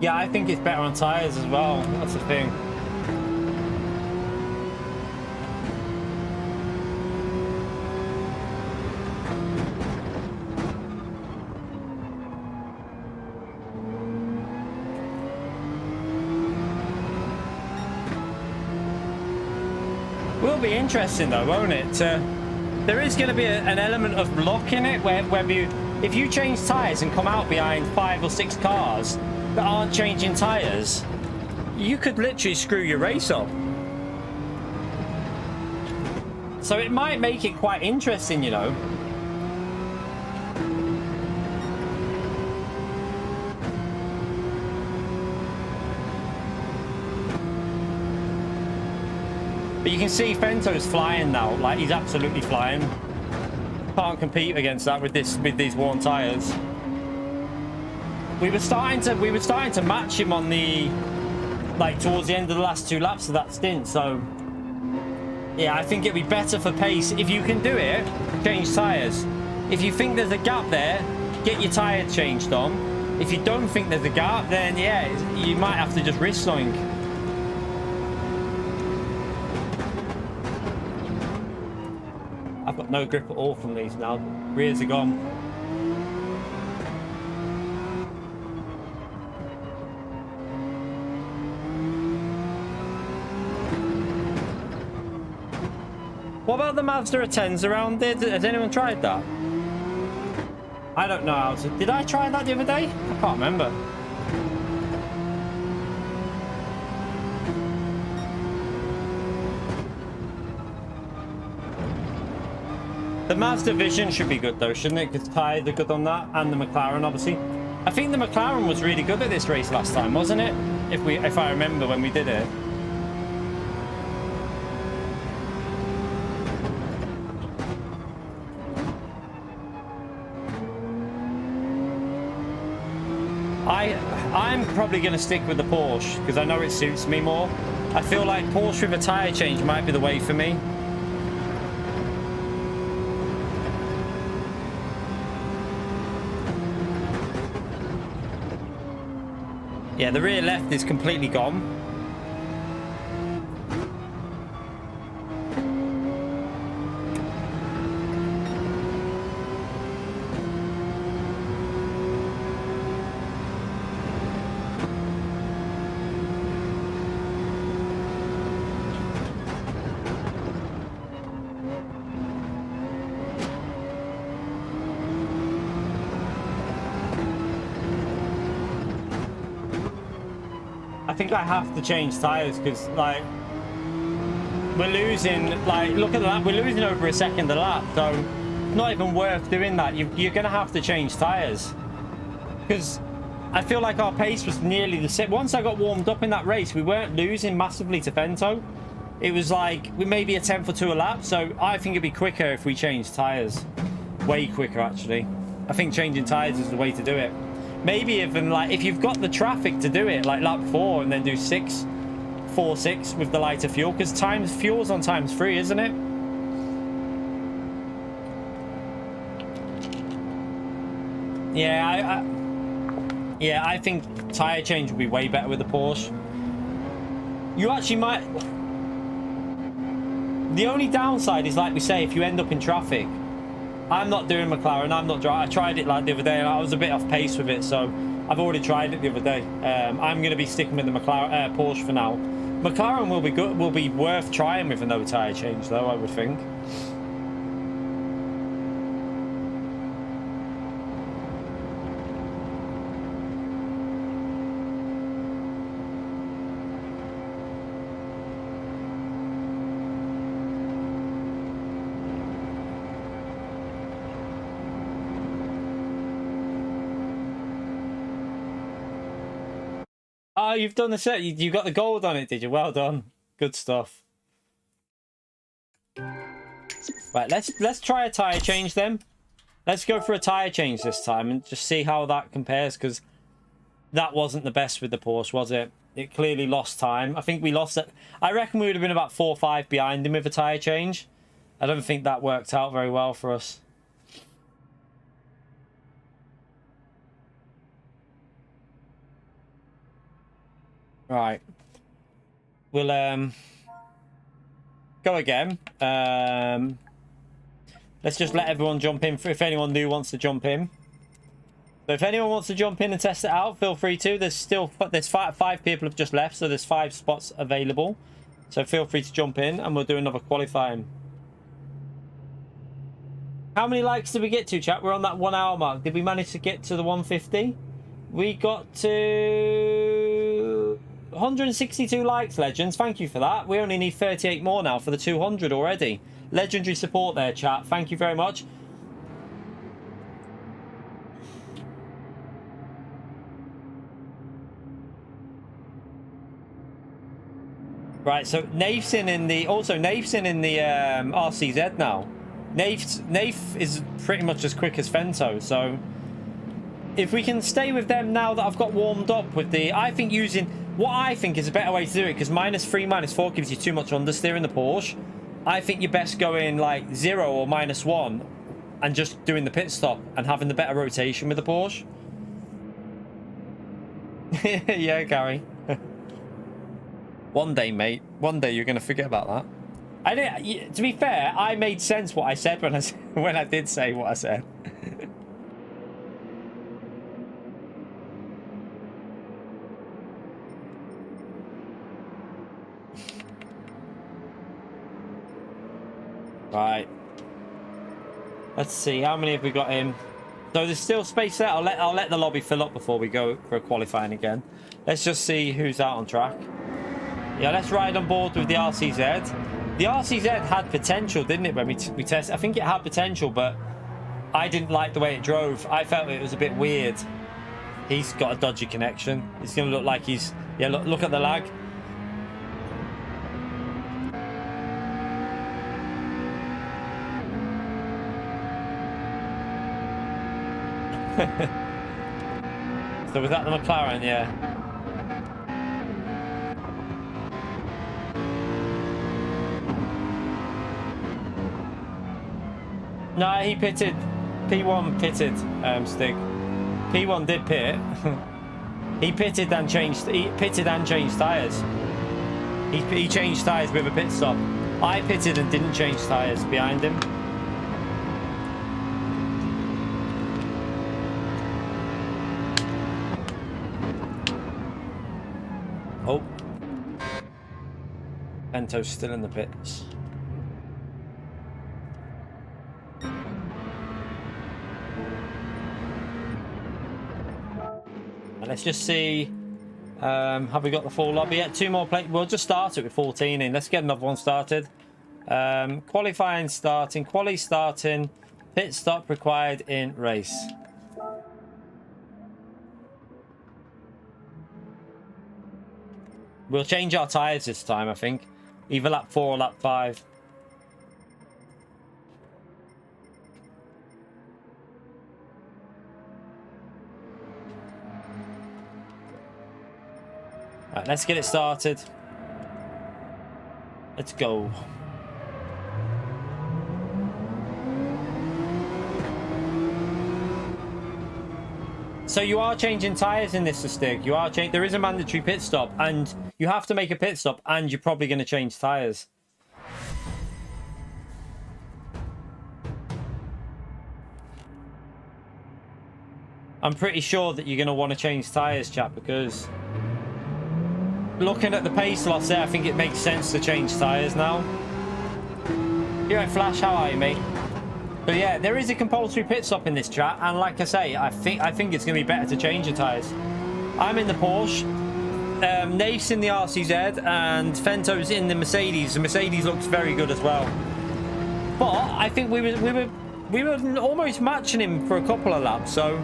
Yeah, I think it's better on tyres as well. That's the thing. Will be interesting though, won't it? There is going to be an element of luck in it, where whether If you change tyres and come out behind 5 or 6 cars that aren't changing tyres, you could literally screw your race up. So it might make it quite interesting, you know. But you can see Fento's flying now. Like, he's absolutely flying. Can't compete against that with these worn tires. We were starting to match him on the, like, towards the end of the last 2 laps of that stint. So yeah, I think it'd be better for pace if you can do it. Change tires. If you think there's a gap there, get your tire changed on. If you don't think there's a gap, then yeah, you might have to just risk something. I've got no grip at all from these now. Rears are gone. What about the Mazda 10s around there? Has anyone tried that? I don't know how to... Did I try that the other day? I can't remember. The Mazda Vision should be good though, shouldn't it? Because tyres are good on that, and the McLaren obviously. I think the McLaren was really good at this race last time, wasn't it? If I remember when we did it. I'm probably going to stick with the Porsche because I know it suits me more. I feel like Porsche with a tyre change might be the way for me. Yeah, the rear left is completely gone. I think I have to change tyres because, like, we're losing, like, look at that, we're losing over a second a lap, so it's not even worth doing that. You're going to have to change tyres because I feel like our pace was nearly the same. Once I got warmed up in that race, we weren't losing massively to Fento. It was like we maybe a 10th or 2 a lap, so I think it'd be quicker if we changed tyres. Way quicker, actually. I think changing tyres is the way to do it. Maybe even, like, if you've got the traffic to do it, like lap 4 and then do 4-6 with the lighter fuel, because fuel's on ×3, isn't it? Yeah, I think tyre change would be way better with the Porsche. You actually might... The only downside is, like we say, if you end up in traffic. I'm not doing McLaren. I'm not driving. I tried it like the other day, and I was a bit off pace with it. So I've already tried it the other day. I'm going to be sticking with the McLaren Porsche for now. McLaren will be good. Will be worth trying with a no tyre change, though. I would think. Oh, you've done the set. You got the gold on it, did you? Well done. Good stuff. Right, let's try a tyre change then. Let's go for a tyre change this time and just see how that compares, because that wasn't the best with the Porsche, was it? It clearly lost time. I think we lost it. I reckon we would have been about 4 or 5 behind him with a tyre change. I don't think that worked out very well for us. Right. We'll go again. Let's just let everyone jump in if anyone new wants to jump in. So if anyone wants to jump in and test it out, feel free to. There's 5 people have just left, so there's 5 spots available. So feel free to jump in and we'll do another qualifying. How many likes did we get to, chat? We're on that 1 hour mark. Did we manage to get to the 150? We got to 162 likes, legends. Thank you for that. We only need 38 more now for the 200 already. Legendary support there, chat. Thank you very much. Right, so Nafe's in the RCZ now. Nafe is pretty much as quick as Fento, so if we can stay with them now that I've got warmed up with the, I think using what I think is a better way to do it, because -3, -4 gives you too much understeer in the Porsche. I think you're best going like 0 or -1 and just doing the pit stop and having the better rotation with the Porsche. Yeah, Gary. One day, mate. One day you're going to forget about that. I didn't, to be fair, I made sense what I said when I did say what I said. Right. Let's see, how many have we got in? So there's still space there. I'll let the lobby fill up before we go for qualifying again. Let's just see who's out on track. Yeah, let's ride on board with the RCZ. The RCZ had potential, didn't it, when we tested? I think it had potential, but I didn't like the way it drove. I felt it was a bit weird. He's got a dodgy connection. It's going to look like he's... Yeah, look at the lag. So was that the McLaren? Yeah. No, he pitted. P1 pitted, Stig. P1 did pit. He pitted and changed. He pitted and changed tyres. He changed tyres with a pit stop. I pitted and didn't change tyres behind him. Oh. Pento's still in the pits. Let's just see, have we got the full lobby yet? 2 more play. We'll just start it with 14 in. Let's get another one started. Qualifying starting, quali starting, pit stop required in race. We'll change our tyres this time, I think. Either lap 4 or lap 5. Right, let's get it started. Let's go. So you are changing tyres in this, Stig. You are changing. There is a mandatory pit stop, and you have to make a pit stop, and you're probably going to change tyres. I'm pretty sure that you're going to want to change tyres, chap, because looking at the pace loss there, I think it makes sense to change tyres now. You're right, Flash. How are you, mate? But yeah, there is a compulsory pit stop in this chat, and like I say, I think it's going to be better to change your tyres. I'm in the Porsche, Nafe's in the RCZ, and Fento's in the Mercedes. The Mercedes looks very good as well. But I think we were almost matching him for a couple of laps. So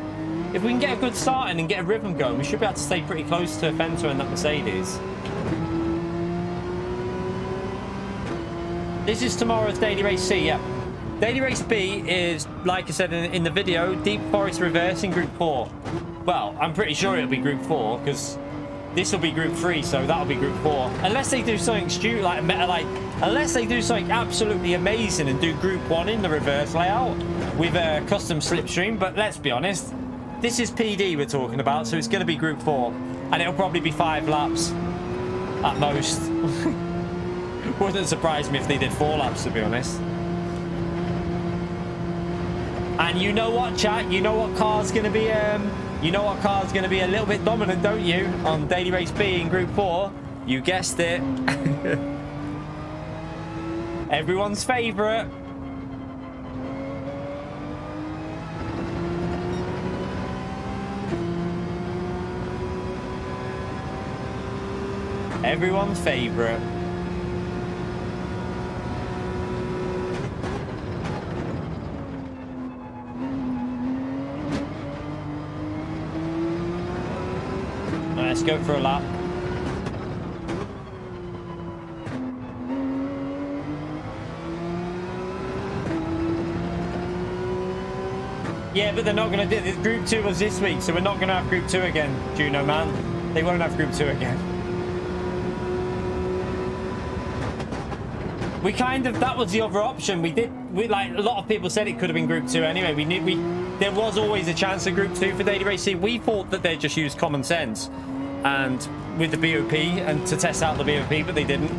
if we can get a good start in and get a rhythm going, we should be able to stay pretty close to Fento and that Mercedes. This is tomorrow's Daily Race C, yeah. Daily Race B is, like I said in the video, Deep Forest Reverse in Group 4. Well, I'm pretty sure it'll be Group 4, because this will be Group 3, so that'll be Group 4. Unless they do something stupid, unless they do something absolutely amazing and do Group 1 in the reverse layout with a custom slipstream. But let's be honest, this is PD we're talking about, so it's going to be Group 4. And it'll probably be 5 laps at most. Wouldn't surprise me if they did 4 laps, to be honest. And you know what, chat? You know what car's going to be a little bit dominant, don't you? On Daily Race B in Group 4. You guessed it. Everyone's favourite. Everyone's favourite. Let's go for a lap. Yeah, but they're not going to do it. Group 2 was this week, so we're not going to have Group 2 again, Juno, man. They won't have Group 2 again. We kind of, that was the other option. We like, a lot of people said it could have been Group 2 anyway. There was always a chance of Group 2 for Daily Racing. We thought that they'd just use common sense and with the BOP and to test out the BOP, but they didn't.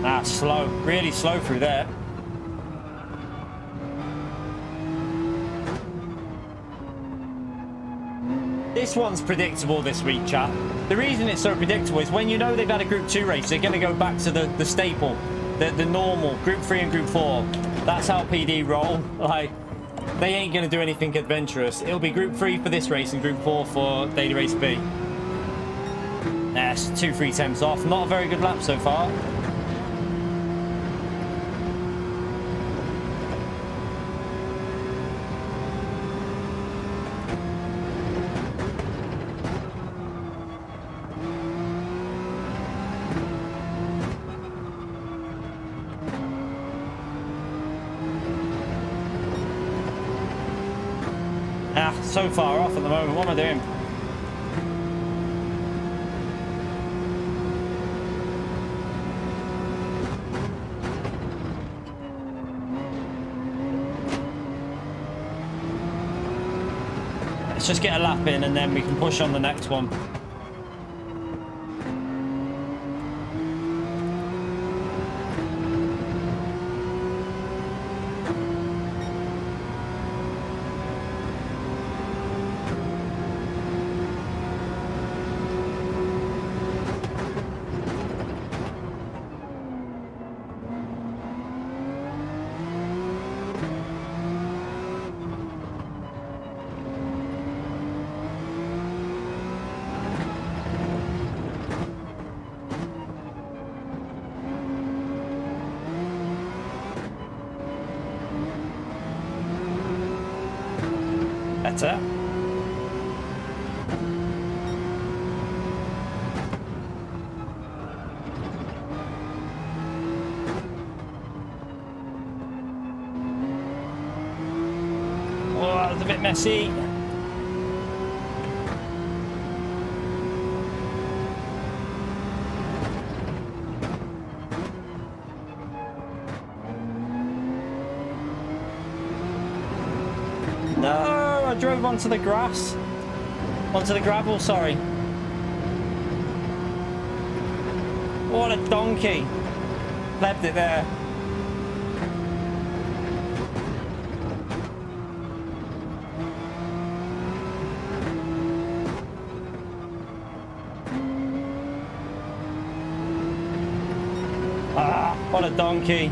Ah, slow, really slow through there. This one's predictable this week, chat. The reason it's so predictable is when you know they've had a Group 2 race, they're going to go back to the staple, the normal, Group 3 and Group 4. That's how PD roll. Like, they ain't going to do anything adventurous. It'll be Group 3 for this race and Group 4 for Daily Race B. Yes, 2 free temps off. Not a very good lap so far. So far off at the moment. What am I doing? Let's just get a lap in and then we can push on the next one. Better. Oh, that was a bit messy. No, I drove onto the grass. Onto the gravel, sorry. What a donkey. Left it there. Ah, what a donkey.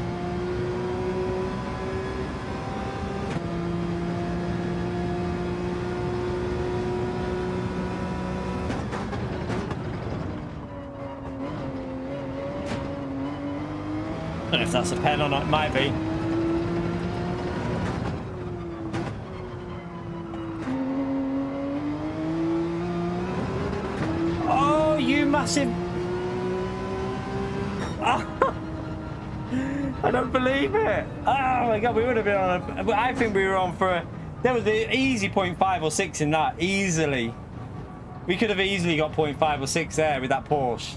I don't know if that's a pen or not, it might be. Oh, you massive... Oh. I don't believe it. Oh my god, we would have been on a... I think we were on for a... There was an easy 0.5 or 6 in that, easily. We could have easily got 0.5 or 6 there with that Porsche.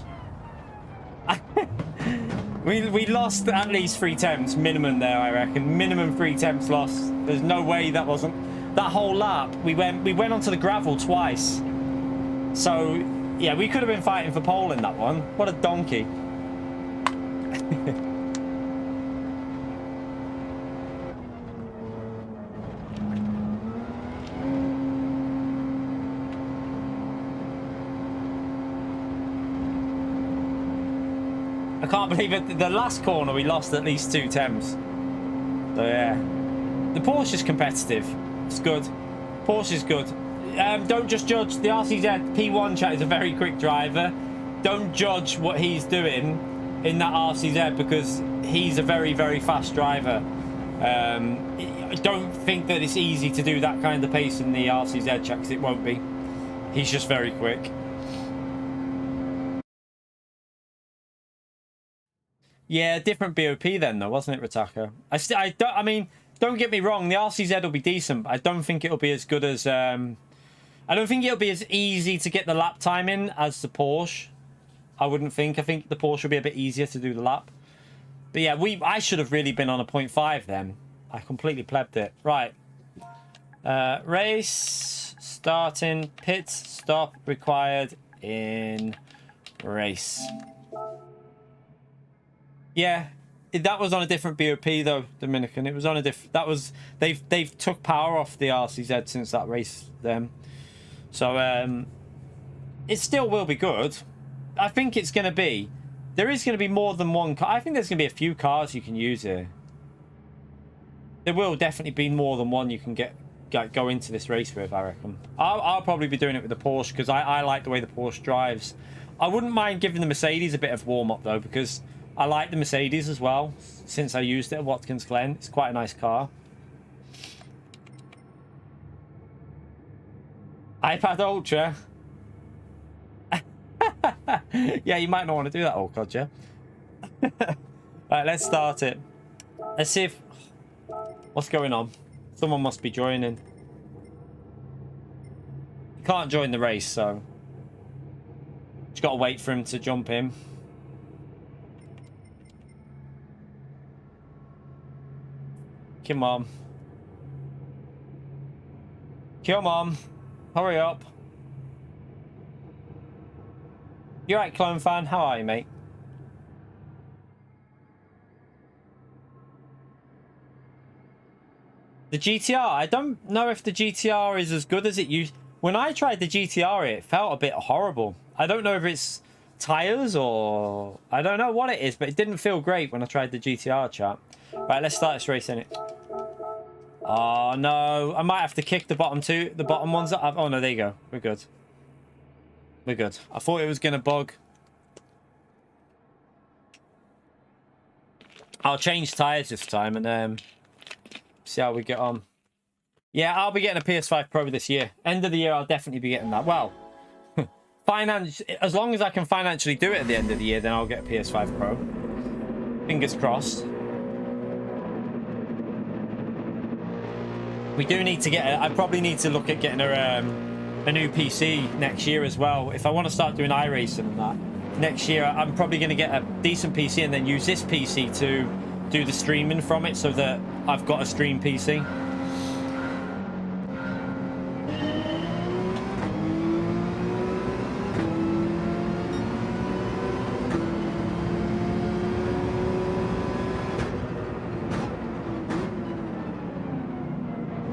We lost at least 3 temps minimum there, I reckon. Minimum 3 temps lost. There's no way that wasn't that whole lap. We went onto the gravel twice. So yeah, we could have been fighting for pole in that one. What a donkey. I can't believe it. The last corner we lost at least 2 temps. So yeah, the Porsche is competitive. It's good. Porsche is good. Don't just judge the RCZ P1 chat is a very quick driver. Don't judge what he's doing in that RCZ because he's a very, very fast driver. I don't think that it's easy to do that kind of pace in the RCZ chat because it won't be. He's just very quick. Yeah, different BOP then though, wasn't it, Ritaka? I mean, don't get me wrong, the RCZ will be decent, but I don't think it'll be as good as I don't think it'll be as easy to get the lap time in as the Porsche. I wouldn't think. I think the Porsche will be a bit easier to do the lap. But yeah, I should have really been on a 0.5 then. I completely plebbed it. Right. Race starting, pit stop required in race. Yeah, that was on a different BOP though, Dominican. It was on a different. That was they've took power off the RCZ since that race then. So it still will be good. I think it's going to be. There is going to be more than one car. I think there's going to be a few cars you can use here. There will definitely be more than one you can go into this race with, I reckon. I'll probably be doing it with the Porsche because I like the way the Porsche drives. I wouldn't mind giving the Mercedes a bit of warm-up though because I like the Mercedes as well since I used it at Watkins Glen. It's quite a nice car. iPad Ultra. Yeah, you might not want to do that, old cod, yeah. Right, let's start it. Let's see if... What's going on? Someone must be joining. You can't join the race, so... Just got to wait for him to jump in. Come on. Come on. Hurry up. You right, Clone Fan? How are you, mate? The GTR. I don't know if the GTR is as good as it used. When I tried the GTR, it felt a bit horrible. I don't know if it's tires or... I don't know what it is, but it didn't feel great when I tried the GTR, chat. Right, let's start this race, innit? Oh, no. I might have to kick the bottom ones up. Oh, no, there you go. We're good. We're good. I thought it was going to bug. I'll change tyres this time and see how we get on. Yeah, I'll be getting a PS5 Pro this year. End of the year, I'll definitely be getting that. Well, as long as I can financially do it at the end of the year, then I'll get a PS5 Pro. Fingers crossed. We do need to get... I probably need to look at getting a new PC next year as well. If I want to start doing iRacing and that, next year I'm probably going to get a decent PC and then use this PC to do the streaming from it so that I've got a stream PC.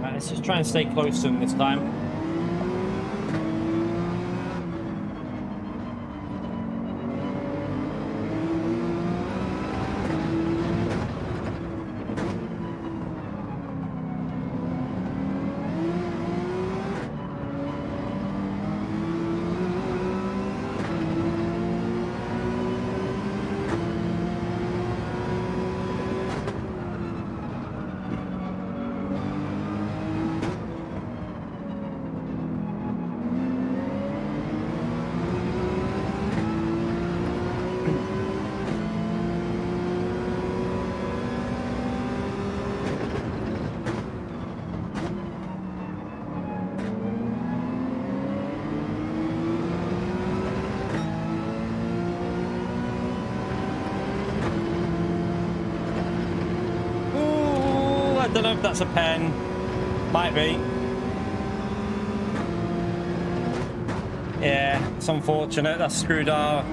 Right, let's just try and stay close to them this time. I don't know if that's a pen. Might be. Yeah, it's unfortunate. That's screwed up.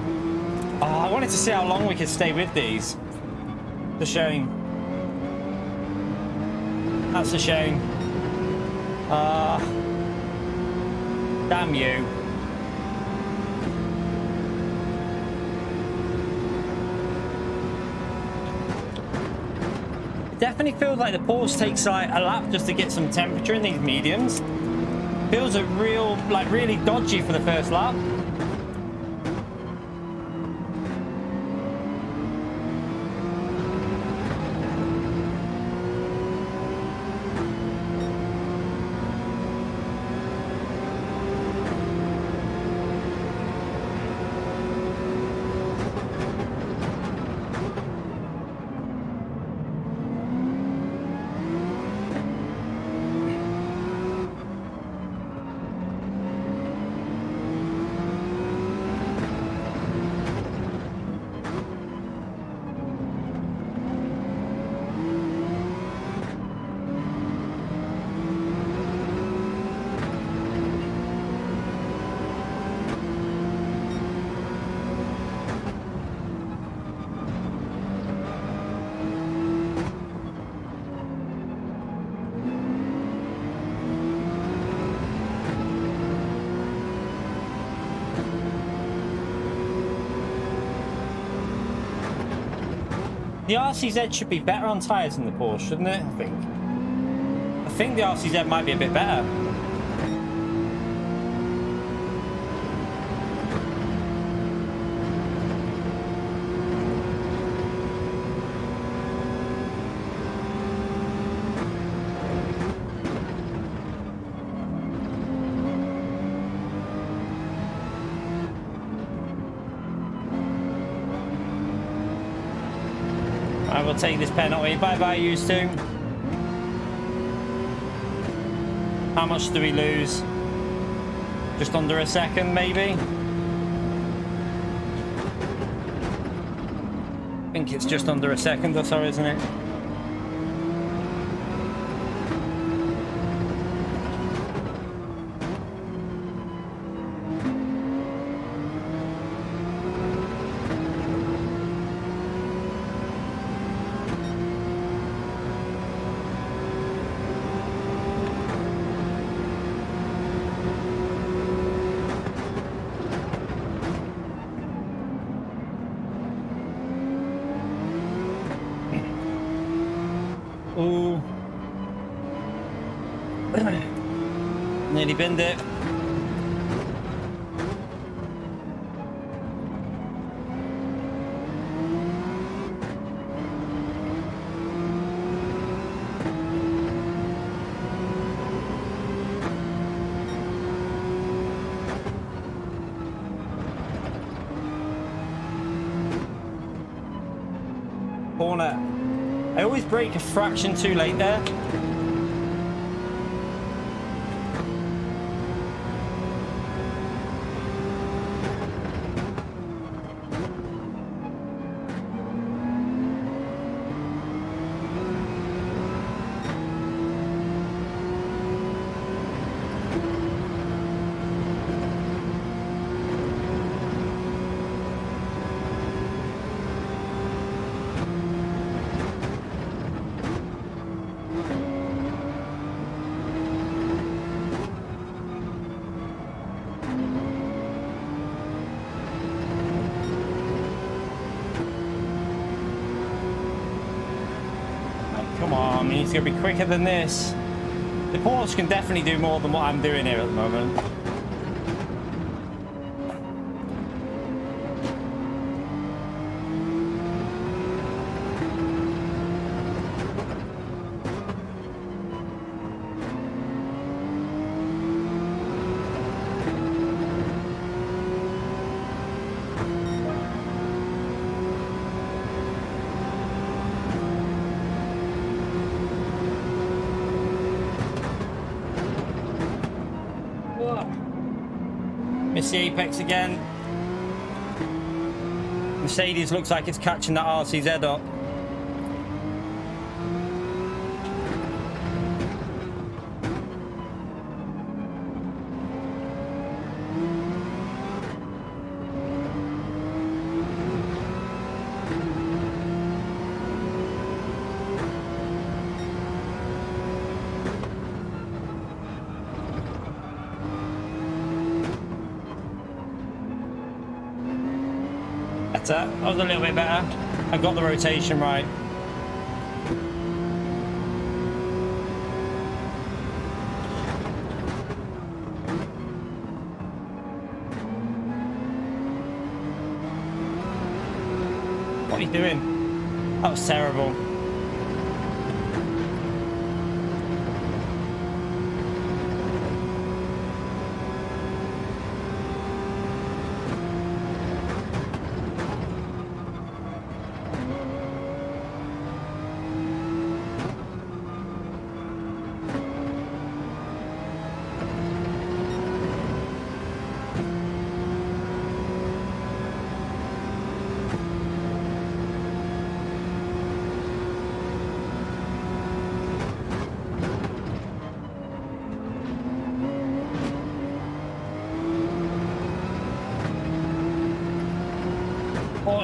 Oh, I wanted to see how long we could stay with these. It's a shame. That's a shame. Damn you. It definitely feels like the Porsche takes like a lap just to get some temperature in these mediums. Feels a real, like really dodgy for the first lap. The RCZ should be better on tyres than the Porsche, shouldn't it? I think the RCZ might be a bit better. I will take this penalty. Bye-bye, used to. How much do we lose? Just under a second, maybe? I think it's just under a second or so, isn't it? Ooh. Nearly binned it. Corner. I always brake a fraction too late there. Come on, he's going to be quicker than this. The Porsche can definitely do more than what I'm doing here at the moment. Miss the apex again. Mercedes looks like it's catching that RCZ up. That was a little bit better. I got the rotation right. What are you doing? That was terrible.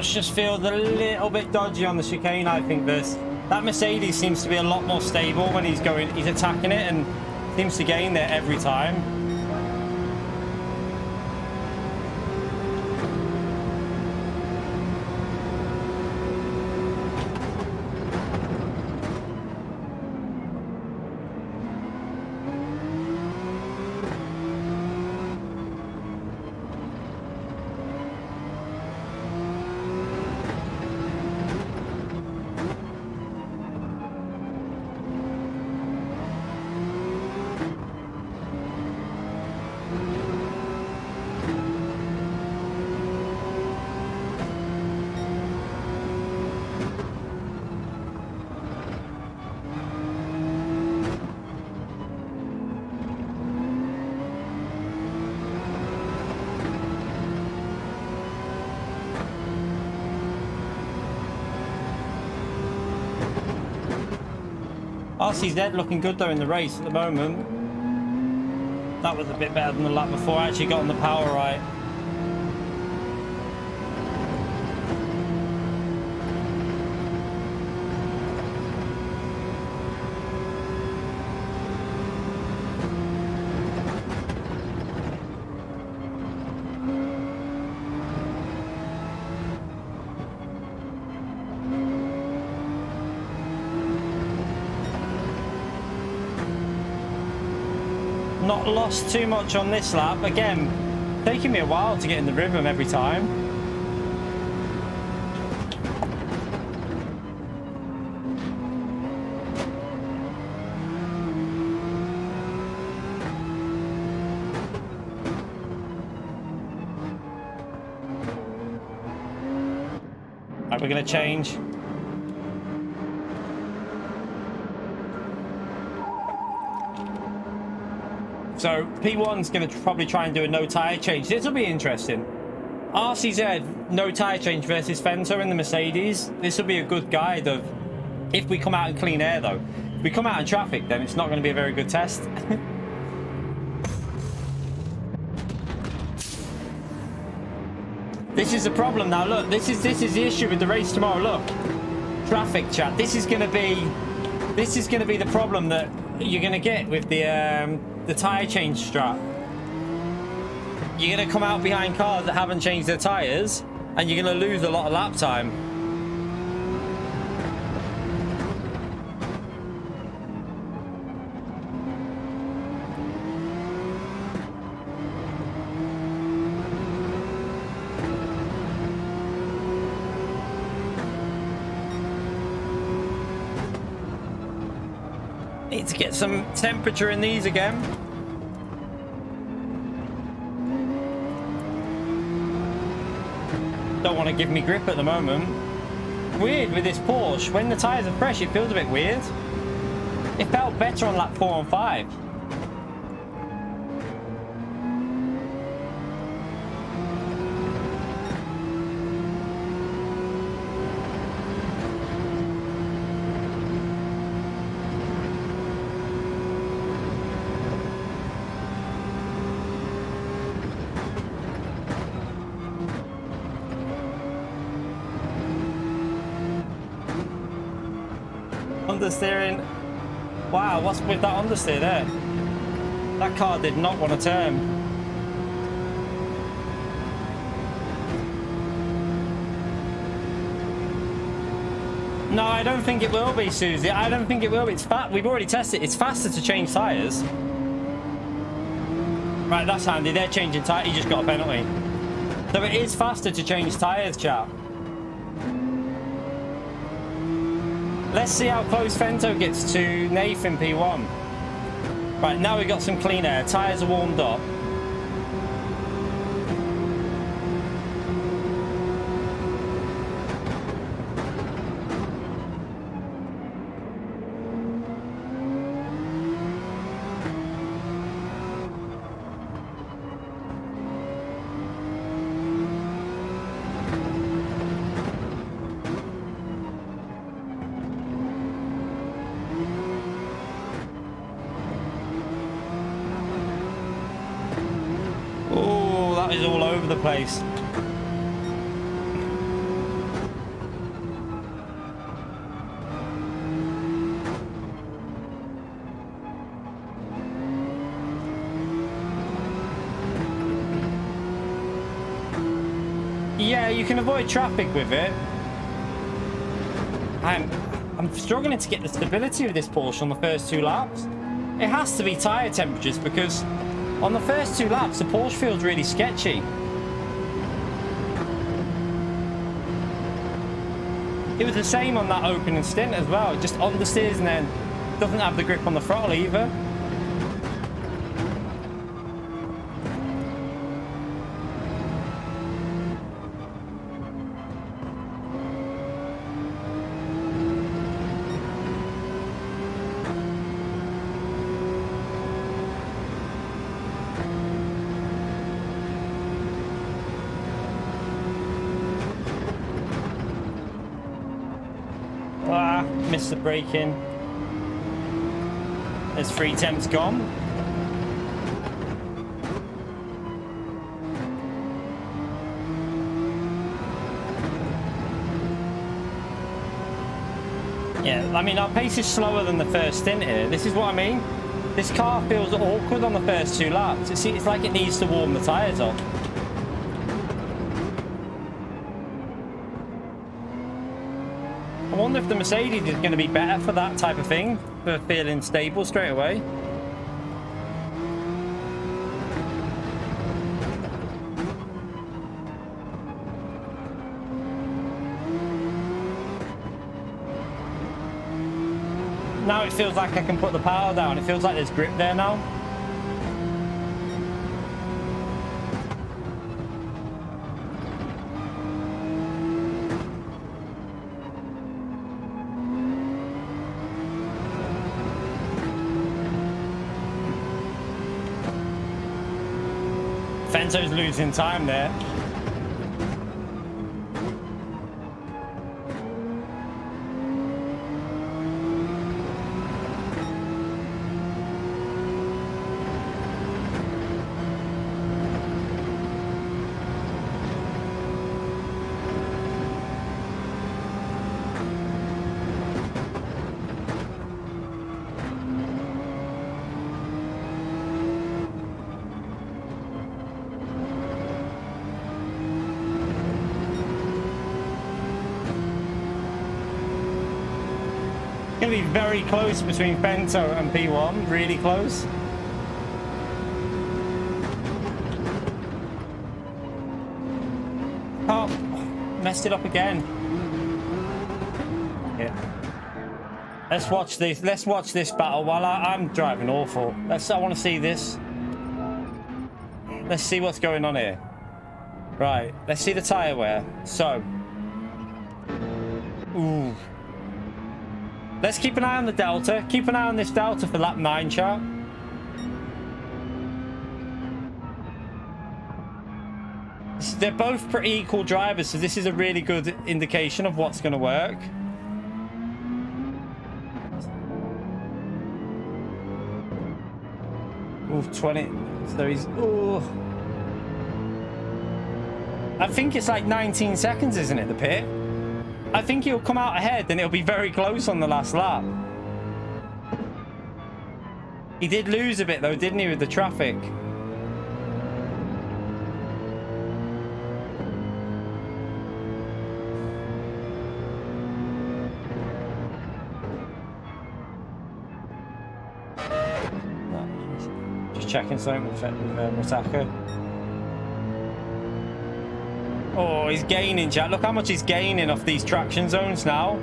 Just feels a little bit dodgy on the chicane. I think that Mercedes seems to be a lot more stable when he's attacking it, and seems to gain there every time. RCZ looking good though in the race at the moment. That was a bit better than the lap before. I actually got on the power right. Not lost too much on this lap. Again, taking me a while to get in the rhythm every time. Right, we're going to change. So P1's going to probably try and do a no tyre change. This will be interesting. RCZ, no tyre change versus Fenter in the Mercedes. This will be a good guide of if we come out in clean air though. If we come out in traffic, then it's not going to be a very good test. This is the problem now. Look, this is the issue with the race tomorrow. Look, traffic, chat. This is going to be the problem that you're going to get with the tyre change strap. You're going to come out behind cars that haven't changed their tyres, and you're going to lose a lot of lap time. Need to get some temperature in these again. Don't want to give me grip at the moment. Weird with this Porsche, when the tyres are fresh it feels a bit weird. It felt better on lap 4 and 5. Understeering. Wow, what's with that understeer there? That car did not want to turn. No, I don't think it will be, Susie. I don't think it will be. It's we've already tested it. It's faster to change tyres. Right, that's handy. They're changing tyres. He just got a penalty. So it is faster to change tyres, chap. Let's see how close Fento gets to Nathan P1. Right, now we've got some clean air. Tyres are warmed up. Is all over the place. Yeah, you can avoid traffic with it. I'm struggling to get the stability of this Porsche on the first 2 laps. It has to be tyre temperatures, because on the first 2 laps, the Porsche feels really sketchy. It was the same on that opening stint as well. It just understeers and then doesn't have the grip on the throttle either. Missed the braking. There's 3 temps gone. Yeah, I mean, our pace is slower than the first stint here. This is what I mean. This car feels awkward on the first 2 laps. It's like it needs to warm the tyres up. I wonder if the Mercedes is going to be better for that type of thing, for feeling stable straight away. Now it feels like I can put the power down. It feels like there's grip there now. Fento's losing time there. Going to be very close between Fento and P1, really close. Oh, messed it up again. Yeah. Let's watch this. Let's watch this battle while I'm driving awful. I want to see this. Let's see what's going on here. Right. Let's see the tyre wear. So. Ooh. Let's keep an eye on the Delta. Keep an eye on this Delta for lap 9 chart. They're both pretty equal drivers, so this is a really good indication of what's going to work. Ooh, 20. So he's... Ooh. I think it's like 19 seconds, isn't it, the pit? I think he'll come out ahead and it'll be very close on the last lap. He did lose a bit though, didn't he, with the traffic? Just checking something with Motaka. Oh, he's gaining, Jack. Look how much he's gaining off these traction zones now.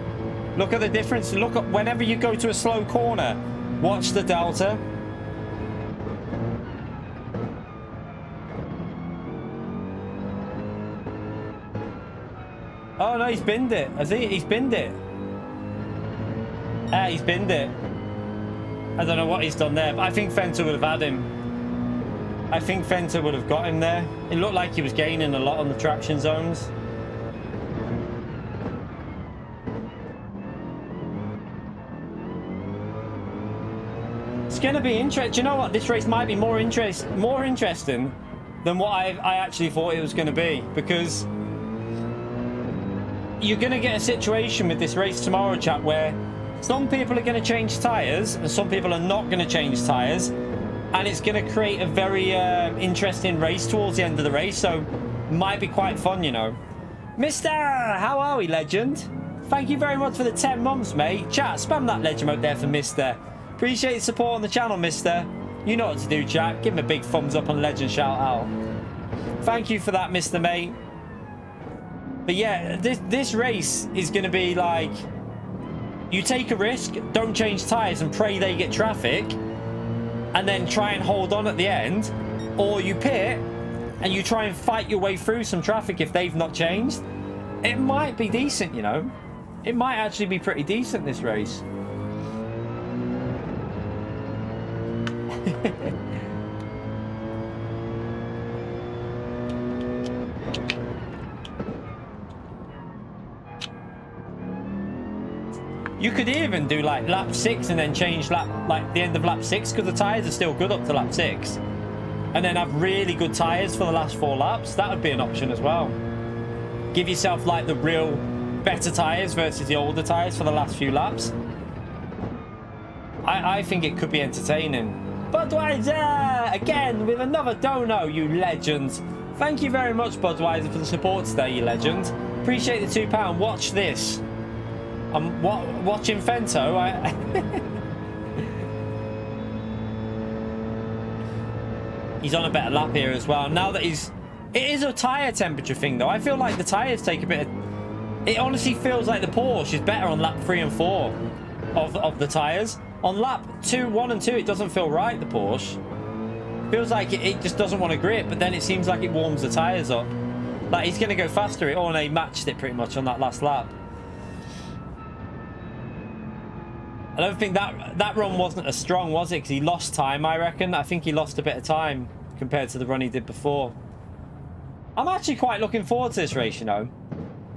Look at the difference. Look at whenever you go to a slow corner, watch the delta. Oh no, he's binned it. Has he? He's binned it. Ah, he's binned it. I don't know what he's done there, but I think Fenter would have had him. I think Fenter would have got him there. It looked like he was gaining a lot on the traction zones. It's going to be interesting. Do you know what? This race might be more interesting than what I actually thought it was going to be, because you're going to get a situation with this race tomorrow, chat, where some people are going to change tyres and some people are not going to change tyres, and it's going to create a very interesting race towards the end of the race. So might be quite fun, you know. Mister, how are we, legend? Thank you very much for the 10 months, mate. Chat, spam that legend out there for Mister. Appreciate the support on the channel, Mister. You know what to do, chat. Give him a big thumbs up on legend shout out. Thank you for that, Mister, mate. But yeah, this race is going to be like, you take a risk, don't change tyres and pray they get traffic, and then try and hold on at the end, or you pit and you try and fight your way through some traffic if they've not changed. It might be decent, you know. It might actually be pretty decent, this race. You could even do like lap 6 and then change like the end of lap 6, because the tyres are still good up to lap 6, and then have really good tyres for the last 4 laps. That would be an option as well. Give yourself like the real better tyres versus the older tyres for the last few laps. I think it could be entertaining. Budweiser again with another dono, you legend. Thank you very much, Budweiser, for the support today, you legend. Appreciate the £2. Watch this. I'm watching Fento. He's on a better lap here as well. Now that it is a tyre temperature thing though. I feel like the tyres take a bit of, it honestly feels like the Porsche is better on lap 3 and 4 of the tyres. On lap 1 and 2, it doesn't feel right, the Porsche. Feels like it just doesn't want to grip, but then it seems like it warms the tyres up. Like he's going to go faster. Oh, and he matched it pretty much on that last lap. I don't think that run wasn't as strong, was it? Because he lost time, I reckon. I think he lost a bit of time compared to the run he did before. I'm actually quite looking forward to this race, you know.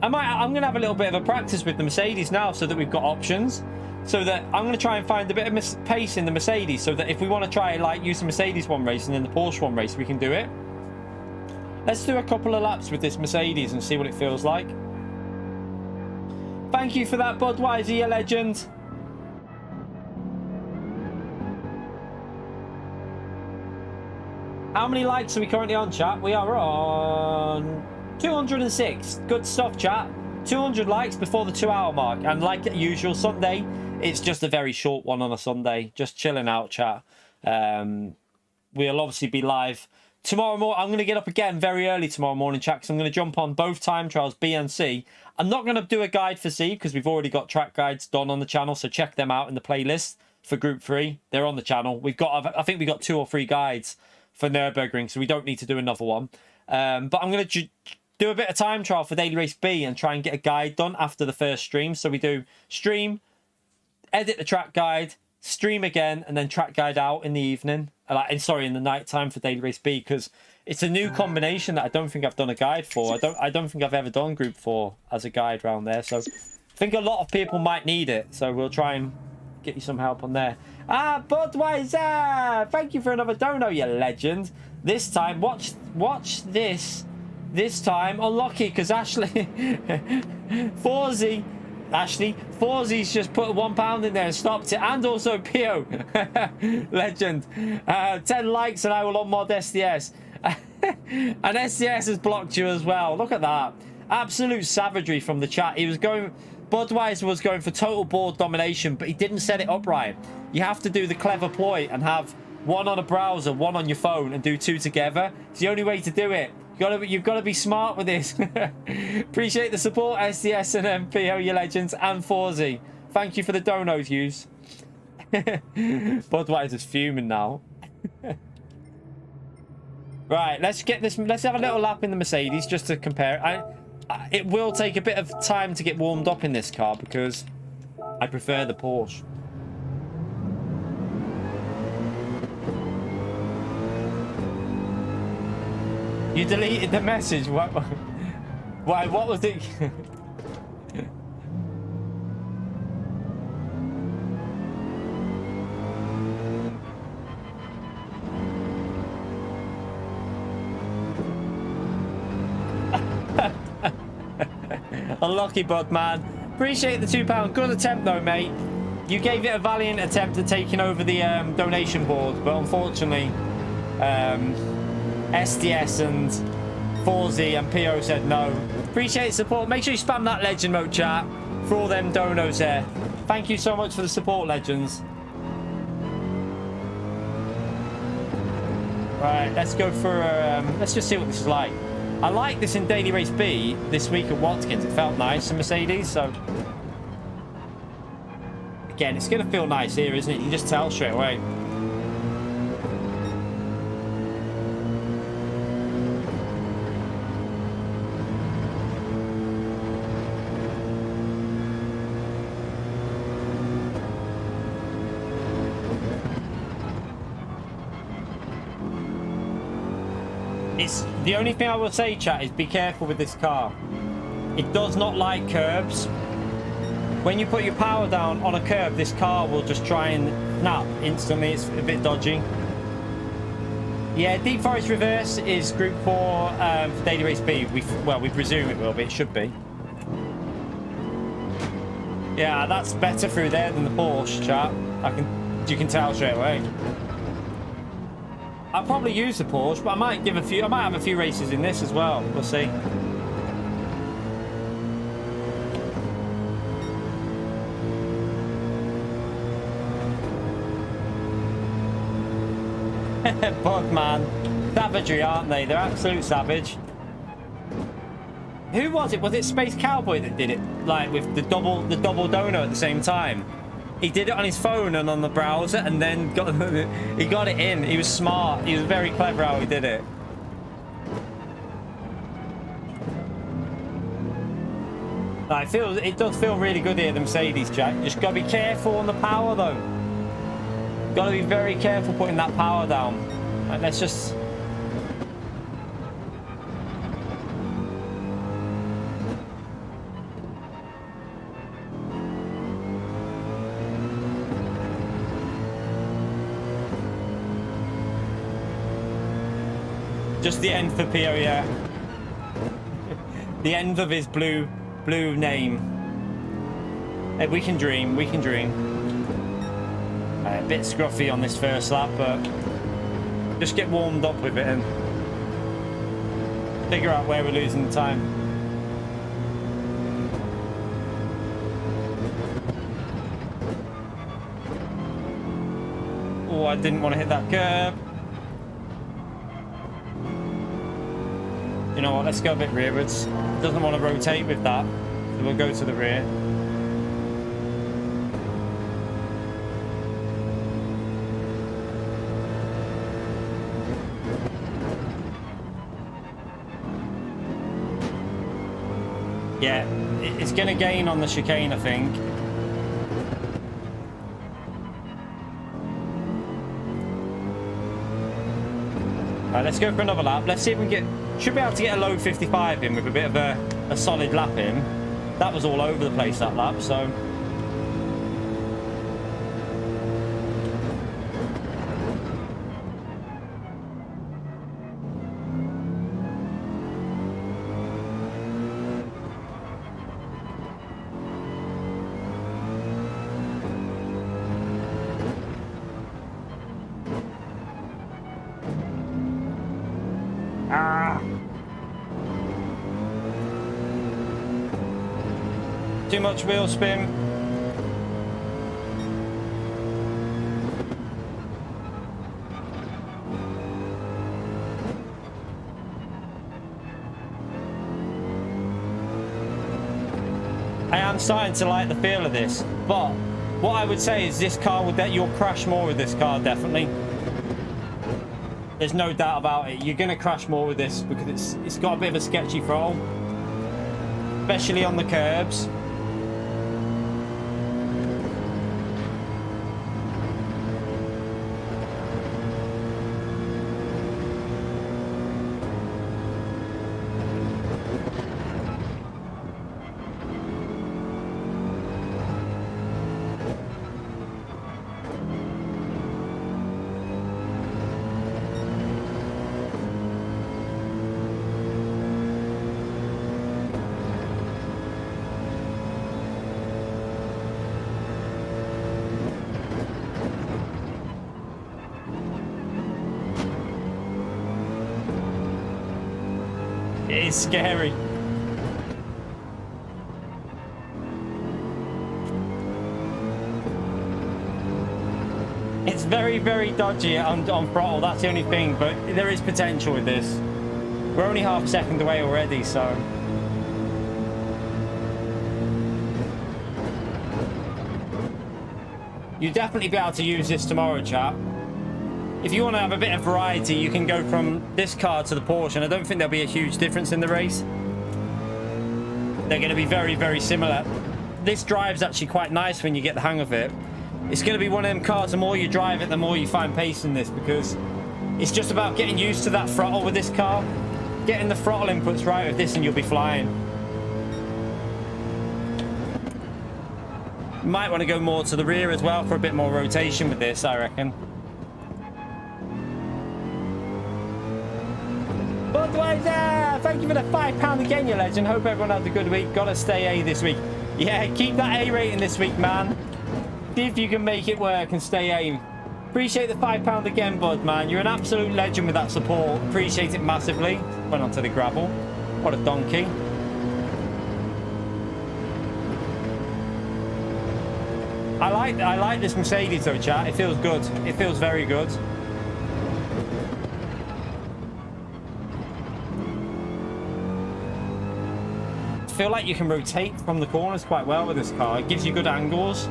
I'm going to have a little bit of a practice with the Mercedes now, so that we've got options. So that I'm going to try and find a bit of pace in the Mercedes, so that if we want to try like use the Mercedes one race and then the Porsche one race, we can do it. Let's do a couple of laps with this Mercedes and see what it feels like. Thank you for that, Budweiser, you legend. How many likes are we currently on, chat? We are on 206. Good stuff, chat. 200 likes before the 2-hour mark. And like usual, Sunday, it's just a very short one on a Sunday. Just chilling out, chat. We'll obviously be live tomorrow morning. I'm going to get up again very early tomorrow morning, chat, because I'm going to jump on both time trials, B and C. I'm not going to do a guide for C, because we've already got track guides done on the channel, so check them out in the playlist for Group 3. They're on the channel. I think we've got 2 or 3 guides for Nürburgring, so we don't need to do another one. But I'm going to do a bit of time trial for Daily Race B and try and get a guide done after the first stream. So we do stream, edit the track guide, stream again, and then track guide out in the evening. In the night time for Daily Race B, because it's a new combination that I don't think I've done a guide for. I don't think I've ever done Group 4 as a guide around there. So I think a lot of people might need it. So we'll try and get you some help on there. Budweiser! Thank you for another dono, you legend. This time, watch this. This time, unlucky, because Forzy's just put £1 in there and stopped it. And also Pio. Legend. 10 likes and I will unmod SDS. And SDS has blocked you as well. Look at that. Absolute savagery from the chat. Budweiser was going for total board domination, but he didn't set it up right. You have to do the clever ploy and have one on a browser, one on your phone, and do 2 together. It's the only way to do it. You've got to be smart with this. Appreciate the support, SDS and MPO, you legends, and Forzy. Thank you for the donos, use. Budweiser's fuming now. Right, let's get this. Let's have a little lap in the Mercedes just to compare. It will take a bit of time to get warmed up in this car because I prefer the Porsche. You deleted the message. What? Why? What was it? Unlucky, bud, man. Appreciate the £2. Good attempt, though, mate. You gave it a valiant attempt at taking over the donation board, but unfortunately, SDS and 4Z and PO said no. Appreciate the support. Make sure you spam that legend mode chat for all them donos there. Thank you so much for the support, legends. Right, let's go for let's just see what this is like. I like this in Daily Race B this week at Watkins. It felt nice in Mercedes, so again, it's going to feel nice here, isn't it? You can just tell straight away. It's the only thing I will say, chat, is be careful with this car. It does not like curbs. When you put your power down on a curb, this car will just try and snap instantly. It's a bit dodgy. Yeah, Deep Forest Reverse is Group 4 for Daily Race B. We presume it will be. It should be. Yeah, that's better through there than the Porsche, chat. You can tell straight away. I'll probably use the Porsche, but I might have a few races in this as well. We'll see. Bug, man. Savagery, aren't they? They're absolute savage. Who was it? Was it Space Cowboy that did it? Like with the double dono at the same time? He did it on his phone and on the browser, and then he got it in. He was smart. He was very clever how he did it. It does feel really good here, the Mercedes, Jack. Just gotta be careful on the power, though. Gotta be very careful putting that power down. Right, let's just. Just the end for Pio, yeah. The end of his blue name. Hey, we can dream, we can dream. A bit scruffy on this first lap, but just get warmed up with it and figure out where we're losing the time. Oh, I didn't want to hit that curb. You know what, let's go a bit rearwards. Doesn't want to rotate with that, so we'll go to the rear. Yeah, it's going to gain on the chicane, I think. Right, let's go for another lap. Let's see if we can get... Should be able to get a low 55 in with a bit of a solid lap in. That was all over the place, that lap, so... Too much wheel spin. am starting to like the feel of this, but what I would say is this car would you'll crash more with this car, definitely. There's no doubt about it. You're gonna crash more with this because it's got a bit of a sketchy throttle, especially on the curbs. It is scary. It's very, very dodgy on throttle, that's the only thing, but there is potential with this. We're only half a second away already, so... You'll definitely be able to use this tomorrow, chap. If you want to have a bit of variety, you can go from this car to the Porsche, and I don't think there'll be a huge difference in the race. They're going to be very, very similar. This drive's actually quite nice when you get the hang of it. It's going to be one of them cars, the more you drive it, the more you find pace in this, because it's just about getting used to that throttle with this car. Getting the throttle inputs right with this and you'll be flying. You might want to go more to the rear as well for a bit more rotation with this, I reckon. Budweiser! Thank you for the £5 again, you legend. Hope everyone has a good week. Gotta stay A this week. Yeah, keep that A rating this week, man. See if you can make it work and stay A. Appreciate the £5 again, bud, man. You're an absolute legend with that support. Appreciate it massively. Went onto the gravel. What a donkey. I like this Mercedes though, chat. It feels good. It feels very good. I feel like you can rotate from the corners quite well with this car. It gives you good angles.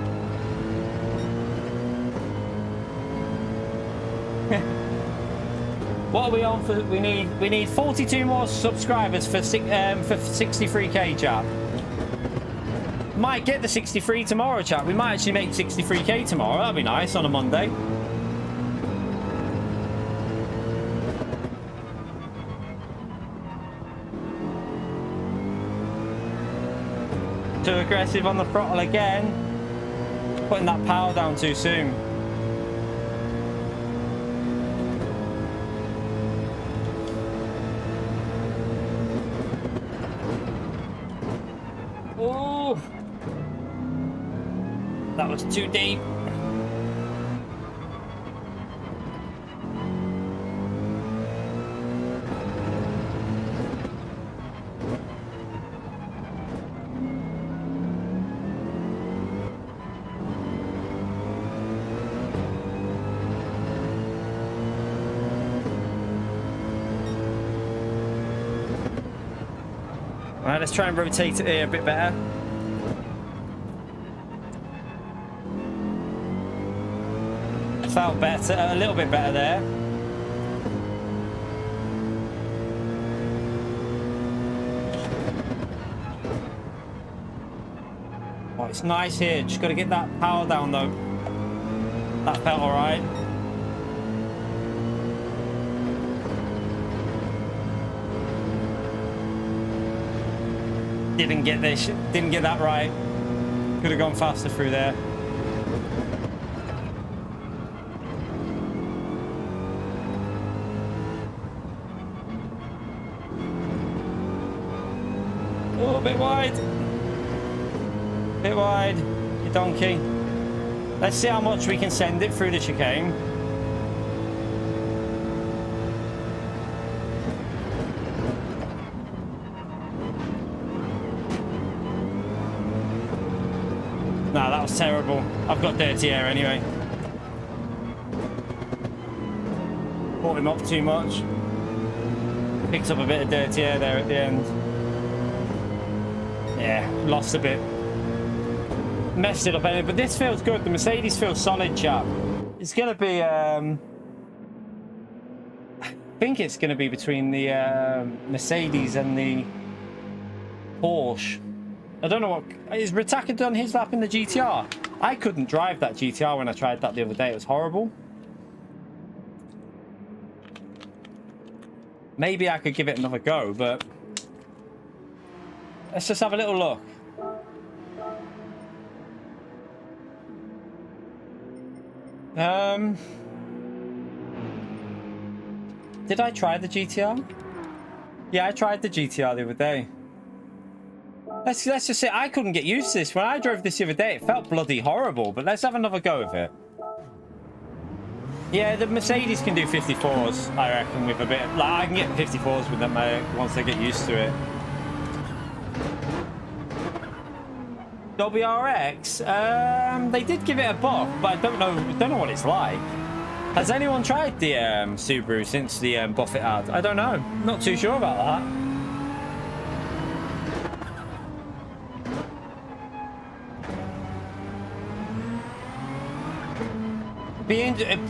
What are we on for? We need 42 more subscribers for 63k, chat. Might get the 63 tomorrow, chat. We might actually make 63k tomorrow. That'd be nice on a Monday. Too aggressive on the throttle again. Putting that power down too soon. Oh, that was too deep. Right, let's try and rotate it here a bit better. Felt better, a little bit better there. Oh, it's nice here. Just got to get that power down though. That felt all right. Didn't get that right. Could have gone faster through there. Oh, a bit wide. Bit wide, you donkey. Let's see how much we can send it through the chicane. Nah, that was terrible. I've got dirty air anyway. Brought him up too much. Picked up a bit of dirty air there at the end. Yeah, lost a bit. messed it up anyway, but this feels good. The Mercedes feels solid, chap. It's gonna be I think it's gonna be between the Mercedes and the Porsche. I don't know what is Ritaka done his lap in the GTR. I couldn't drive that GTR when I tried that the other day. It was horrible. Maybe I could give it another go, but let's just have a little look. Did I try the GTR? Yeah, I tried the GTR the other day. Let's just say I couldn't get used to this. When I drove this the other day, it felt bloody horrible, but let's have another go of it. Yeah, the Mercedes can do 54s, I reckon, with a bit. Like, I can get 54s with them once I get used to it. WRX, they did give it a buff, but I don't know what it's like. Has anyone tried the Subaru since the buff it had? I don't know. Not too sure about that.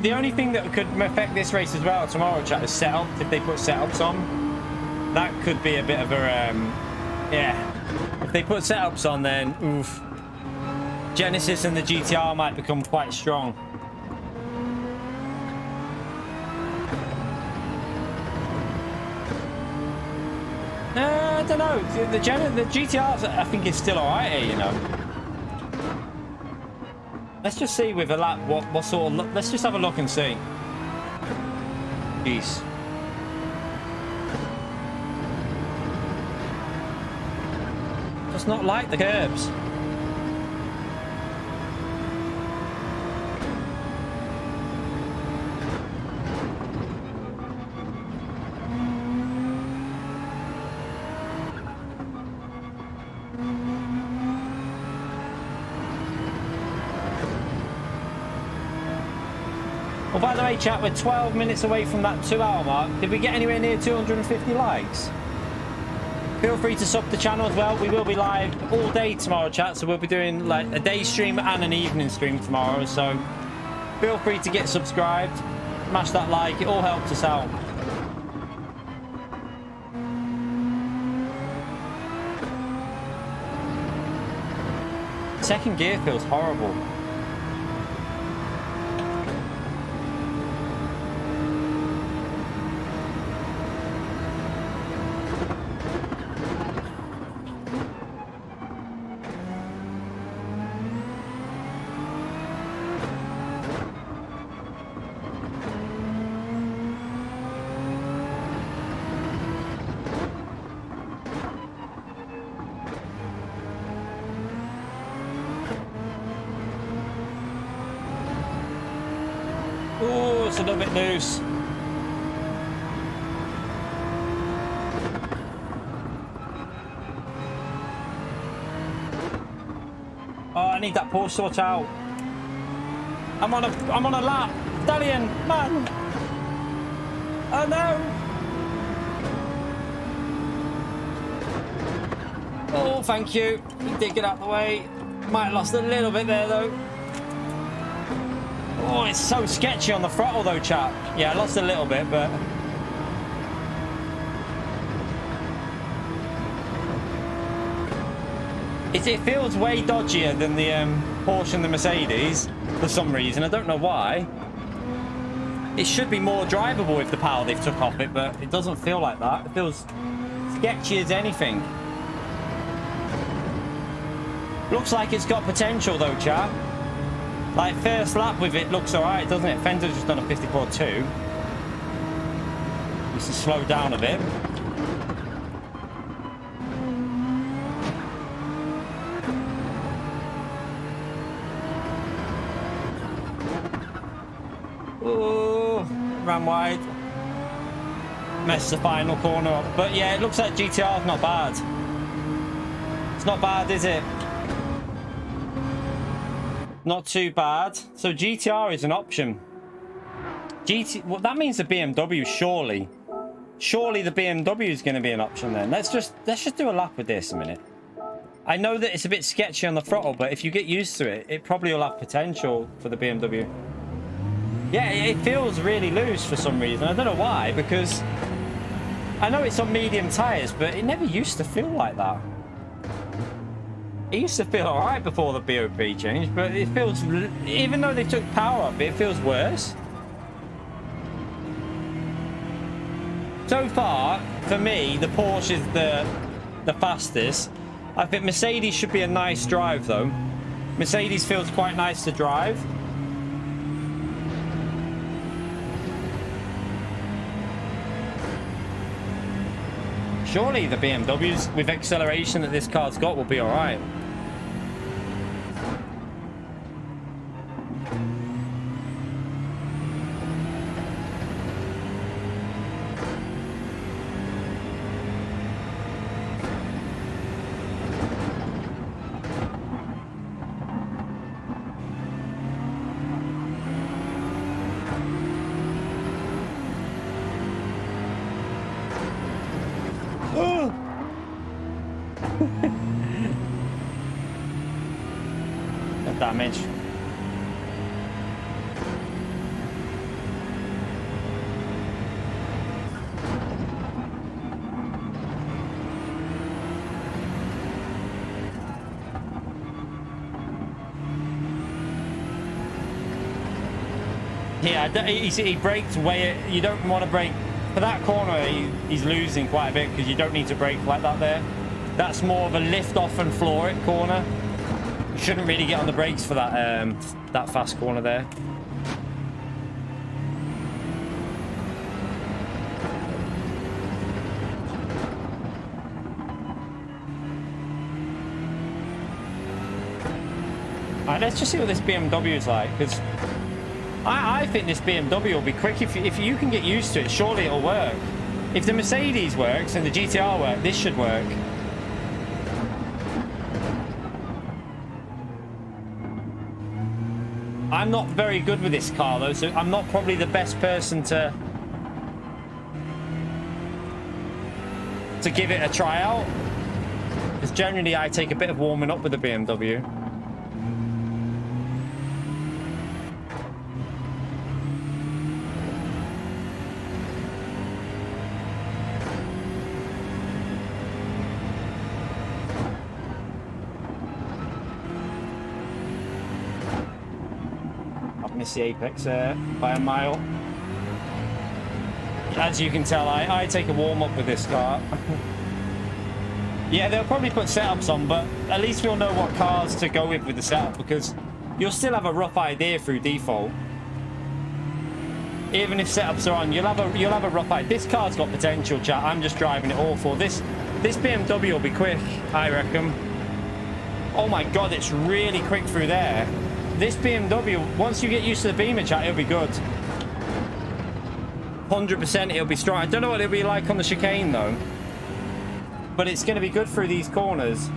The only thing that could affect this race as well tomorrow, chat, is setup. If they put setups on, that could be a bit of a yeah. If they put setups on, then oof. Genesis and the GTR might become quite strong. I don't know. The GTR, I think, is still alright here, you know. Let's just see with a lap what sort of look. Let's just have a look and see. Jeez. Does not like the curbs. Well, by the way, chat, we're 12 minutes away from that 2-hour mark. Did we get anywhere near 250 likes? Feel free to sub the channel as well. We will be live all day tomorrow, chat. So we'll be doing like a day stream and an evening stream tomorrow. So feel free to get subscribed. Smash that like. It all helps us out. Second gear feels horrible. Oh, it's a little bit loose. Oh, I need that Porsche sort out. I'm on a lap. Stallion, man. Oh no. Oh, thank you. You did get out the way. Might have lost a little bit there though. Oh, it's so sketchy on the throttle though, chap. Yeah, I lost a little bit, but it feels way dodgier than the Porsche and the Mercedes for some reason. I don't know why. It should be more drivable with the power they've took off it, but it doesn't feel like that. It feels sketchy as anything. Looks like it's got potential though, chap. Like, first lap with it looks alright, doesn't it? Fender's just done a 54.2. Needs to slow down a bit. Oh, ran wide. Messed the final corner up. But yeah, it looks like GTR's not bad. It's not bad, is it? Not too bad. So GTR is an option. Well, that means the BMW, surely. Surely the BMW is going to be an option then. Let's just do a lap with this a minute. I know that it's a bit sketchy on the throttle, but if you get used to it, it probably will have potential for the BMW. Yeah, it feels really loose for some reason. I don't know why, because I know it's on medium tires, but it never used to feel like that. It used to feel all right before the BOP change, but it feels, even though they took power up, it feels worse. So far, for me, the Porsche is the fastest. I think Mercedes should be a nice drive, though. Mercedes feels quite nice to drive. Surely the BMWs with acceleration that this car's got will be all right. Damage. Yeah, he braked way. You don't want to brake for that corner. He's losing quite a bit because you don't need to brake like that there. That's more of a lift off and floor it corner. You shouldn't really get on the brakes for that that fast corner there. Alright, let's just see what this BMW is like, because I think this BMW will be quick. If you can get used to it, surely it'll work. If the Mercedes works and the GTR work, this should work. I'm not very good with this car though, so I'm not probably the best person to give it a try out. Because generally I take a bit of warming up with the BMW. Miss the apex by a mile. As you can tell, I take a warm-up with this car. Yeah, they'll probably put setups on, but at least we'll know what cars to go with the setup, because you'll still have a rough idea through default. Even if setups are on, you'll have a rough idea. This car's got potential, chat. I'm just driving it awful. This BMW will be quick, I reckon. Oh my god, it's really quick through there. This BMW, once you get used to the beamer, chat, it'll be good. 100% it'll be strong. I don't know what it'll be like on the chicane though, but it's going to be good through these corners.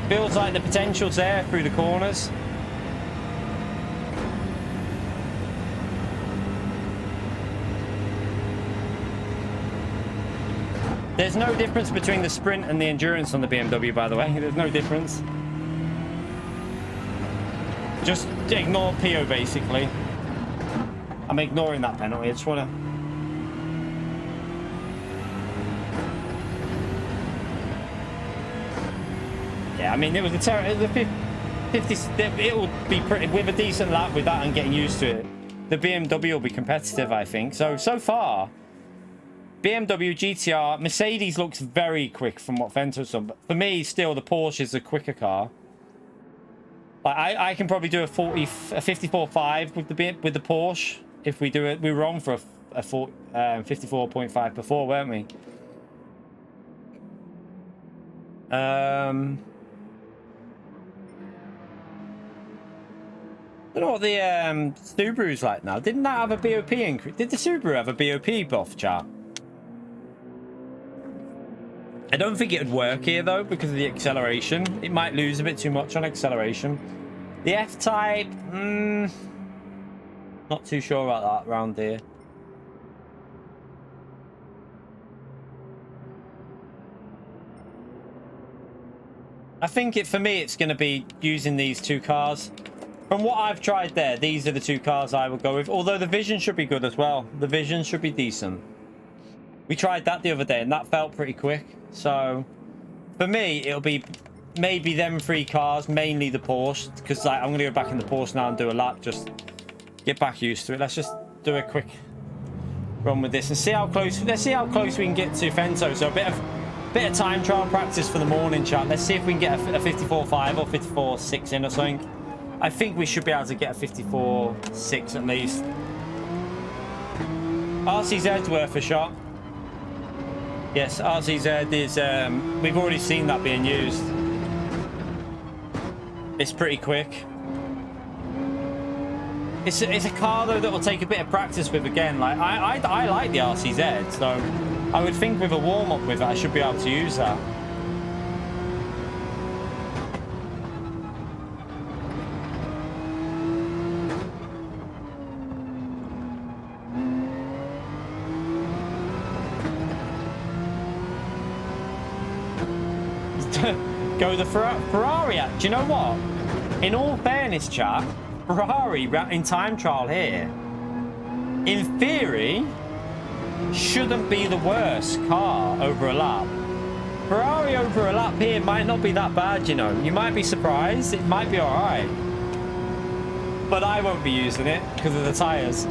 Feels like the potential's there through the corners. There's no difference between the Sprint and the Endurance on the BMW, by the way. There's no difference. Just ignore PO, basically. I'm ignoring that penalty. I just want to... Yeah, I mean, it was a terrible... 50... It will be pretty... With a decent lap with that and getting used to it, the BMW will be competitive, I think. So far, BMW, GTR, Mercedes looks very quick from what Vento's done. But for me, still, the Porsche is a quicker car. Like I can probably do a 54.5 with the Porsche if we do it. We were on for a 54.5 before, weren't we? I don't know what the Subaru's like now. Didn't that have a BOP increase? Did the Subaru have a BOP buff, chat? I don't think it would work here though because of the acceleration. It might lose a bit too much on acceleration. The F-Type, not too sure about that around here. I think for me, it's going to be using these two cars. From what I've tried there, these are the two cars I would go with. Although the vision should be good as well. The vision should be decent. We tried that the other day and that felt pretty quick. So for me, it'll be maybe them three cars, mainly the Porsche. Because like, I'm going to go back in the Porsche now and do a lap. Just get back used to it. Let's just do a quick run with this and see how close. Let's see how close we can get to Fento. So a bit of time trial practice for the morning, chat. Let's see if we can get a 54.5 or 54.6 in or something. I think we should be able to get a 54.6 at least. RCZ's worth a shot. Yes, RCZ is, we've already seen that being used. It's pretty quick. It's a car though that will take a bit of practice with again. Like I like the RCZ, so I would think with a warm-up with it, I should be able to use that. Go the Ferrari. Do you know what? In all fairness, chat, Ferrari in time trial here, in theory, shouldn't be the worst car over a lap. Ferrari over a lap here might not be that bad, you know. You might be surprised. It might be all right. But I won't be using it because of the tyres.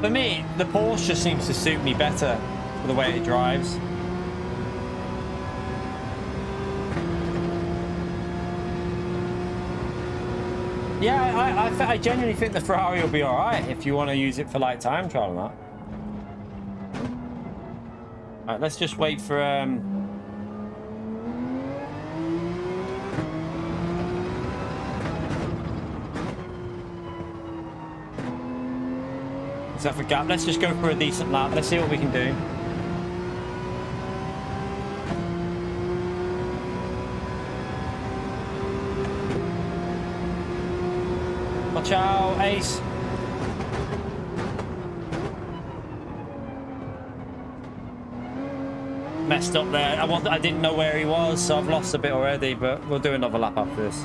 For me, the Porsche just seems to suit me better for the way it drives. Yeah, I genuinely think the Ferrari will be all right if you want to use it for like time trial and that. All right, let's just wait for Except for gap. Let's just go for a decent lap. Let's see what we can do. Watch out, Ace. Messed up there. I didn't know where he was, so I've lost a bit already, but we'll do another lap after this.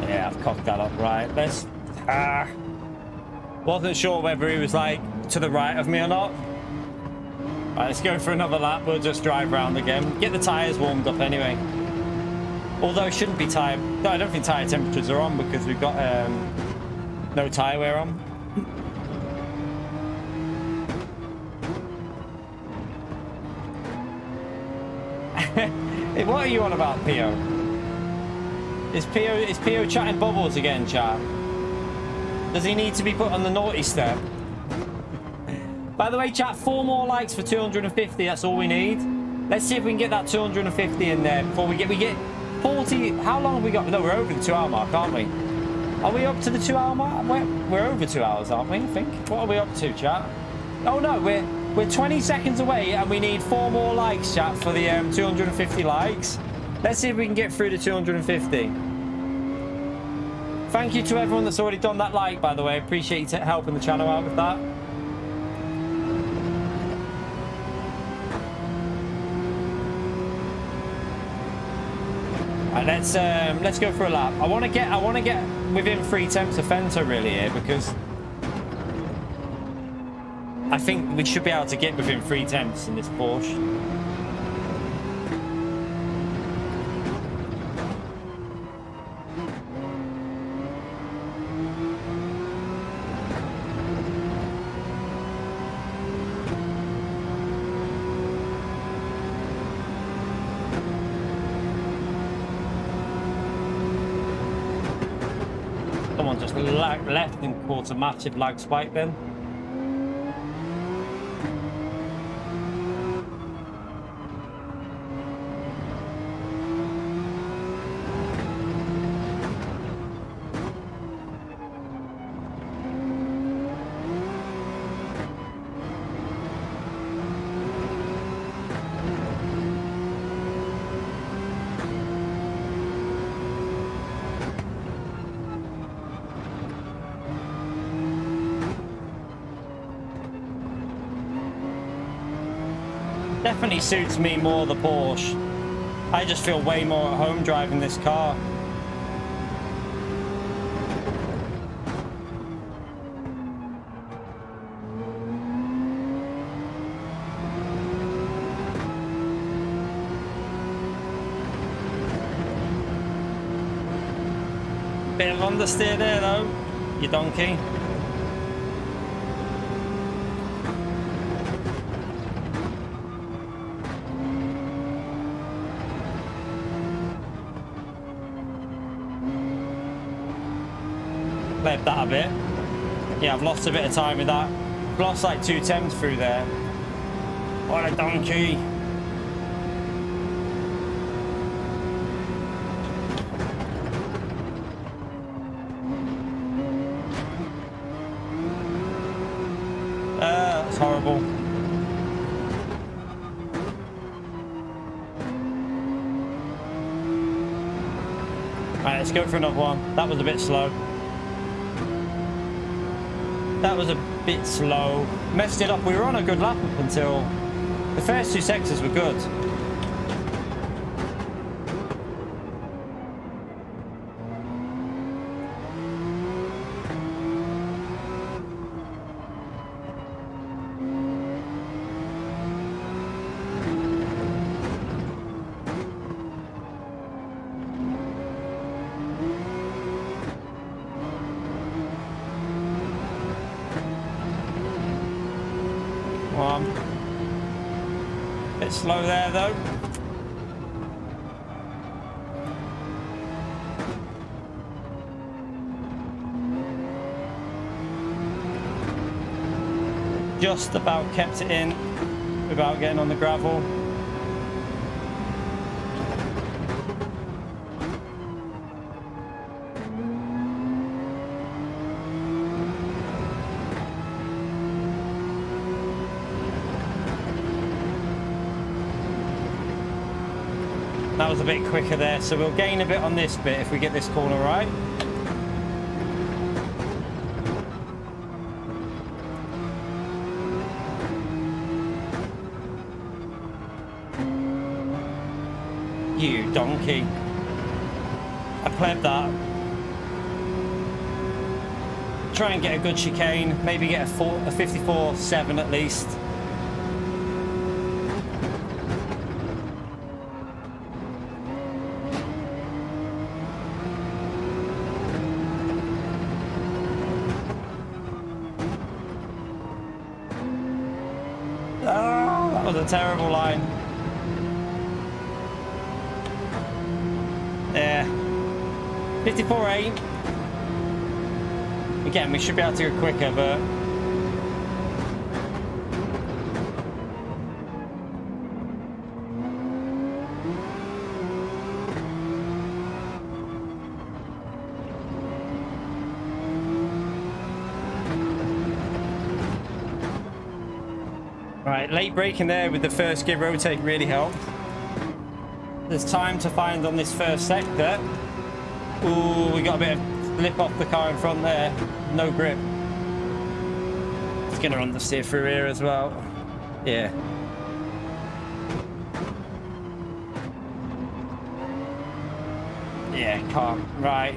Yeah, I've cocked that up right. Let's... wasn't sure whether he was like to the right of me or not. Right, let's go for another lap. We'll just drive around again. Get the tyres warmed up anyway. Although it shouldn't be tyre... No, I don't think tyre temperatures are on because we've got no tyre wear on. What are you on about, Pio? Is Pio chatting bubbles again, chat? Does he need to be put on the naughty step? By the way, chat, 4 more likes for 250. That's all we need. Let's see if we can get that 250 in there before we get 40. How long have we got? No, we're over the 2 hour mark, aren't we? Are we up to the 2 hour mark? We're over 2 hours, aren't we? I think. What are we up to, chat? Oh no, we're 20 seconds away and we need 4 more likes, chat, for the 250 likes. Let's see if we can get through the 250. Thank you to everyone that's already done that like, by the way. Appreciate you helping the channel out with that. Right, let's go for a lap. I want to get within 3 temps of Fento really here because I think we should be able to get within 3 temps in this Porsche. Someone just left and caught a massive lag spike then. Definitely suits me more, the Porsche. I just feel way more at home driving this car. Bit of understeer there though, you donkey. Played that a bit. Yeah, I've lost a bit of time with that. I've lost like 2 temps through there. What a donkey. That's horrible. Alright, let's go for another one. That was a bit slow. That was a bit slow. Messed it up. We were on a good lap up until the first 2 sectors were good. Bit slow there though. Just about kept it in without getting on the gravel. That was a bit quicker there, so we'll gain a bit on this bit if we get this corner right. You donkey. I pleb that. Try and get a good chicane, maybe get a 54.7 at least. That was a terrible line. Yeah. 54.8. Again, we should be able to go quicker, but right, late braking there with the first gear rotate really helped. There's time to find on this first sector. Ooh, we got a bit of lip off the car in front there. No grip. It's gonna understeer through here as well. Yeah. Yeah, calm. Right.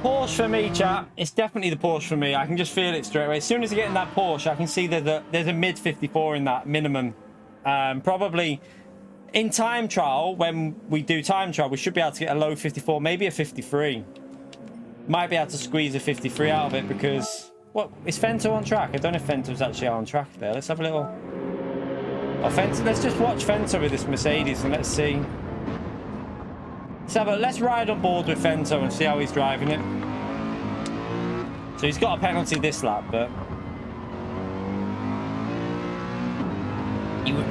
Porsche for me, chat. It's definitely the Porsche for me. I can just feel it straight away. As soon as I get in that Porsche, I can see there's a mid 54 in that minimum. Probably in time trial, when we do time trial, we should be able to get a low 54, maybe a 53. Might be able to squeeze a 53 out of it because... What? Is Fento on track? I don't know if Fento's actually on track there. Let's have a little... Oh, Fento. Let's just watch Fento with this Mercedes and let's see. Let's ride on board with Fento and see how he's driving it. So he's got a penalty this lap, but...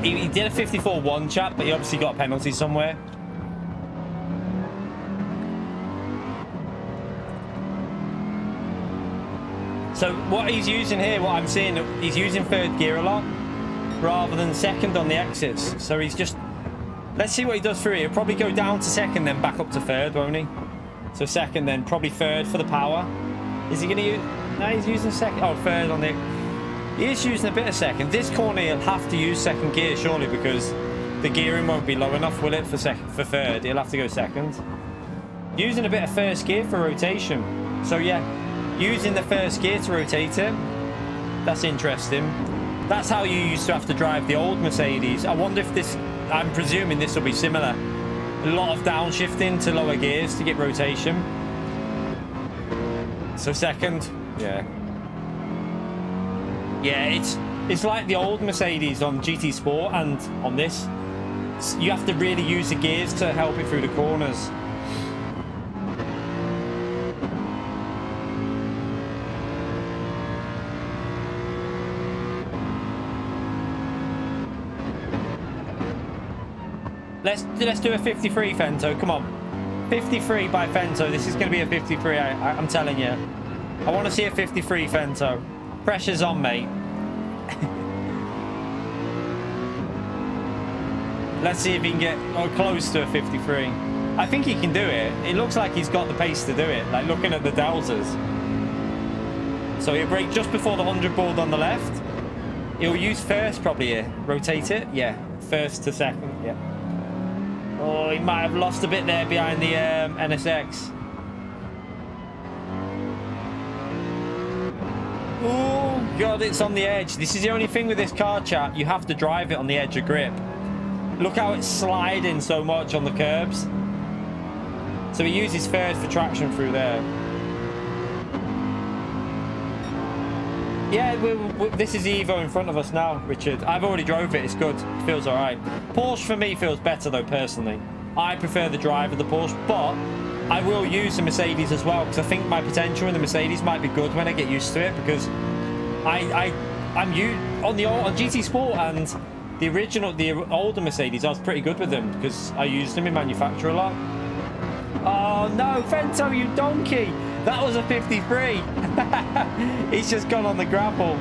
He did a 54-1 chat, but he obviously got a penalty somewhere. So what he's using here, what I'm seeing, he's using third gear a lot rather than second on the exits. So he's just... Let's see what he does through here. He'll probably go down to second, then back up to third, won't he? So second, then probably third for the power. Is he going to use... No, he's using second. Oh, third on the... He is using a bit of second. This corner he'll have to use second gear surely because the gearing won't be low enough, will it, for third? He'll have to go second. Using a bit of first gear for rotation. So yeah, using the first gear to rotate it. That's interesting. That's how you used to have to drive the old Mercedes. I wonder if this, I'm presuming this will be similar. A lot of downshifting to lower gears to get rotation. So second, yeah. Yeah, it's like the old Mercedes on GT Sport and on this. You have to really use the gears to help it through the corners. Let's do a 53, Fento. Come on, 53 by Fento. This is going to be a 53. I'm telling you. I want to see a 53, Fento. Pressure's on, mate. Let's see if he can get close to a 53. I think he can do it. It looks like he's got the pace to do it. Like looking at the deltas. So he'll brake just before the 100 board on the left. He'll use first probably here. Rotate it. Yeah, first to second. Yeah. Oh, he might have lost a bit there behind the NSX. Oh, God, it's on the edge. This is the only thing with this car, chat. You have to drive it on the edge of grip. Look how it's sliding so much on the curbs. So he uses first for traction through there. Yeah, this is the Evo in front of us now, Richard. I've already drove it. It's good. It feels all right. Porsche for me feels better, though, personally. I prefer the drive of the Porsche, but I will use the Mercedes as well because I think my potential in the Mercedes might be good when I get used to it because I'm on GT Sport and the older Mercedes. I was pretty good with them because I used them in manufacture a lot. Oh no, Fento, you donkey! That was a 53. He's just gone on the gravel.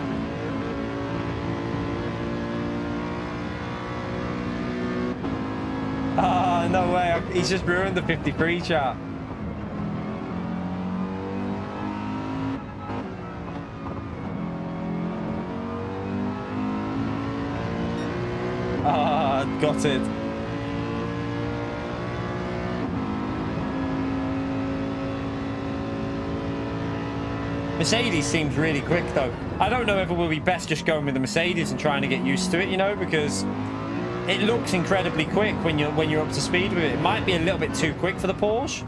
Oh, no way. He's just ruined the 53, chat. Ah, got it. Mercedes seems really quick though. I don't know if it will be best just going with the Mercedes and trying to get used to it, you know, because it looks incredibly quick when you're up to speed with it. It might be a little bit too quick for the Porsche.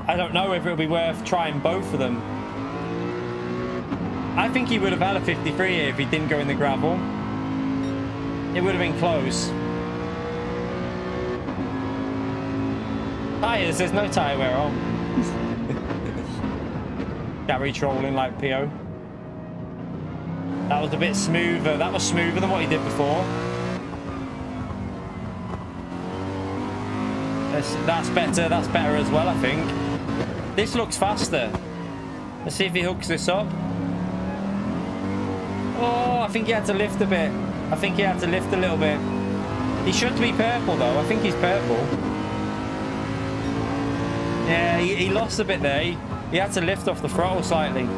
I don't know if it'll be worth trying both of them. I think he would have had a 53 here if he didn't go in the gravel. It would have been close. Tyres, there's no tyre wear on. Gary trolling like PO. That was a bit smoother. That was smoother than what he did before. That's better. That's better as well, I think. This looks faster. Let's see if he hooks this up. Oh, I think he had to lift a bit. I think he had to lift a little bit. He should be purple, though. I think he's purple. Yeah, he lost a bit there. He had to lift off the throttle slightly.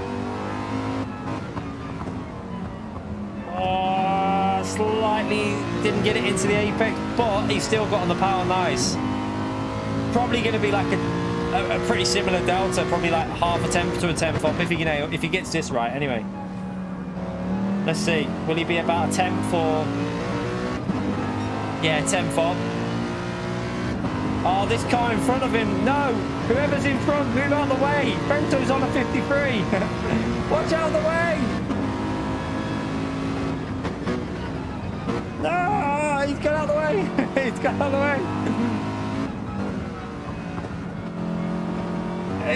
Oh, slightly didn't get it into the apex, but he still got on the power nice. Probably going to be like a pretty similar delta, probably like half a tenth to a tenth up if he gets this right. Anyway, let's see. Will he be about a tenth or? Yeah, tenth up. Oh, this car in front of him. No! Whoever's in front, move out of the way. Bento's on a 53. Watch out of the way. No! He's got out of the way. He's got out of the way.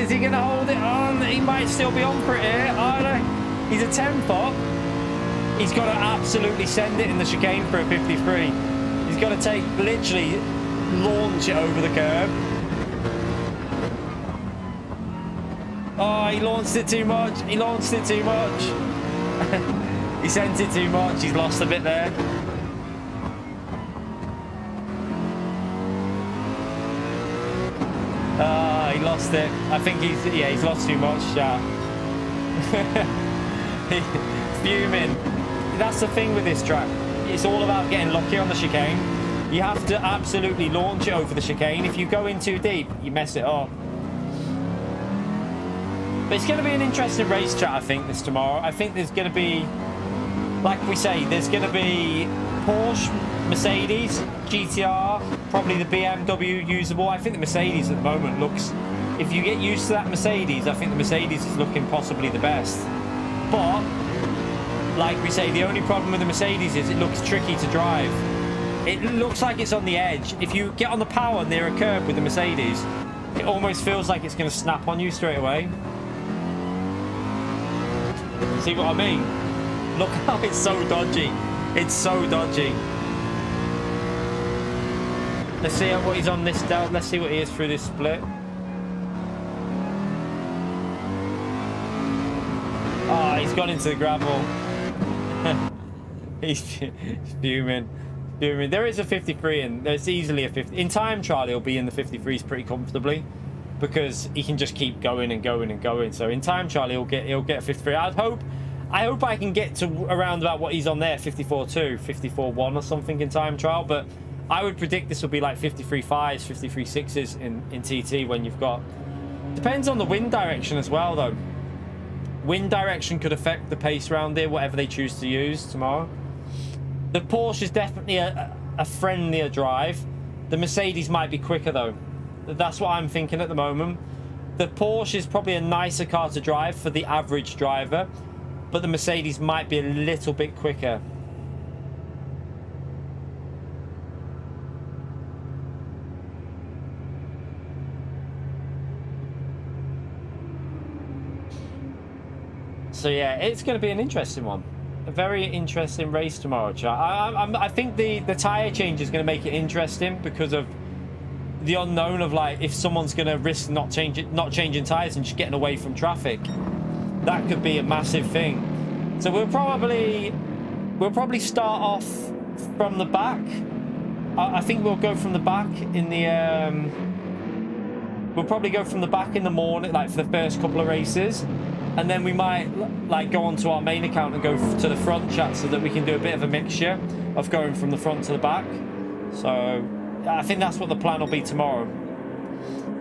Is he going to hold it on? He might still be on for it here. Oh, no. He's a 10th up. He's got to absolutely send it in the chicane for a 53. He's got to take, literally, launch it over the curb. Oh, he launched it too much. He launched it too much. He sent it too much. He's lost a bit there. He lost it. I think he's lost too much. He's fuming. that's the thing with this track. It's all about getting lucky on the chicane. You have to absolutely launch it over the chicane. If you go in too deep, you mess it up. But it's going to be an interesting race chat, I think, this tomorrow. I think there's going to be, like we say, there's going to be Porsche, Mercedes, GTR, probably the BMW usable. I think the Mercedes at the moment looks, if you get used to that Mercedes, I think the Mercedes is looking possibly the best. But, like we say, the only problem with the Mercedes is it looks tricky to drive. It looks like it's on the edge. If you get on the power near a curb with the Mercedes, it almost feels like it's going to snap on you straight away. See what I mean? Look how it's so dodgy. It's so dodgy. Let's see what he's on this down. Let's see what he is through this split. Oh, he's gone into the gravel. He's fuming. Fuming. There is a 53 and there's easily a 50. In time trial, he'll be in the 53s pretty comfortably because he can just keep going and going and going. So in time trial, he'll get a 53. I hope I can get to around about what he's on there, 54.2, 54.1 or something in time trial. But I would predict this will be like 53.5s, 53.6s in TT when you've got... Depends on the wind direction as well, though. Wind direction could affect the pace round here, whatever they choose to use tomorrow. The Porsche is definitely a friendlier drive. The Mercedes might be quicker, though. That's what I'm thinking at the moment. The Porsche is probably a nicer car to drive for the average driver, but the Mercedes might be a little bit quicker. So yeah, it's going to be an interesting one. A very interesting race tomorrow, chat. I think the tyre change is going to make it interesting because of the unknown of, like, if someone's going to risk not changing tyres and just getting away from traffic. That could be a massive thing. So we'll probably start off from the back. I think we'll go from the back in the we'll probably go from the back in the morning, like for the first couple of races. And then we might like go onto our main account and go to the front, chat, so that we can do a bit of a mixture of going from the front to the back. So I think that's what the plan will be tomorrow.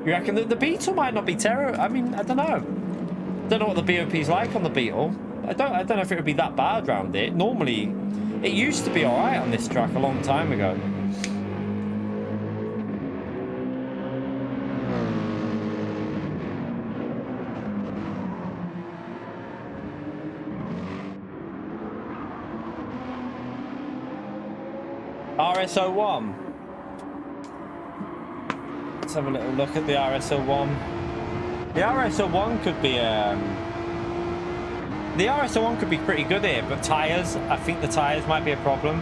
You reckon that the Beetle might not be terrible? I mean, I don't know. Don't know what the BOP's like on the Beetle. I don't know if it would be that bad round it. Normally, it used to be all right on this track a long time ago. RS01. Let's have a little look at the RS01. The RS01 could be the RS01 could be pretty good here, but tyres, I think the tyres might be a problem.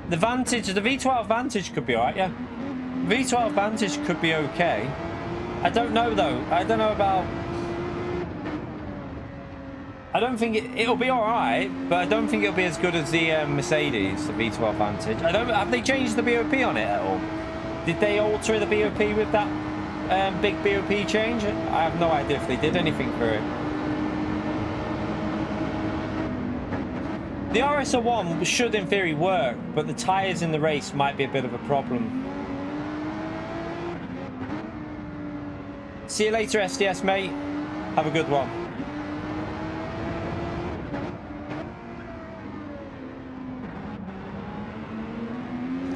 The Vantage, the V12 Vantage could be alright, yeah. V12 Vantage could be okay. I don't know though. I don't know about... I don't think it'll be alright, but I don't think it'll be as good as the Mercedes, the V12 Vantage. Have they changed the BOP on it at all? Did they alter the BOP with that big BOP change? I have no idea if they did anything for it. The RS01 should in theory work, but the tyres in the race might be a bit of a problem. See you later, SDS mate. Have a good one.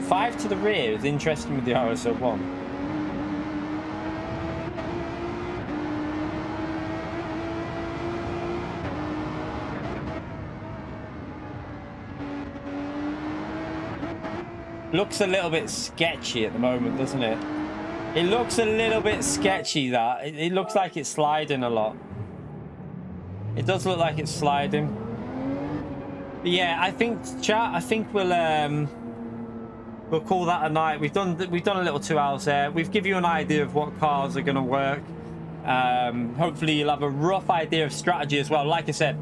Five to the rear is interesting with the RS01. Looks a little bit sketchy at the moment, doesn't it? It looks a little bit sketchy, that. It looks like it's sliding a lot. It does look like it's sliding. But yeah, I think, chat, I think we'll call that a night. We've done a little 2 hours there. We've given you an idea of what cars are going to work. Hopefully you'll have a rough idea of strategy as well. Like I said,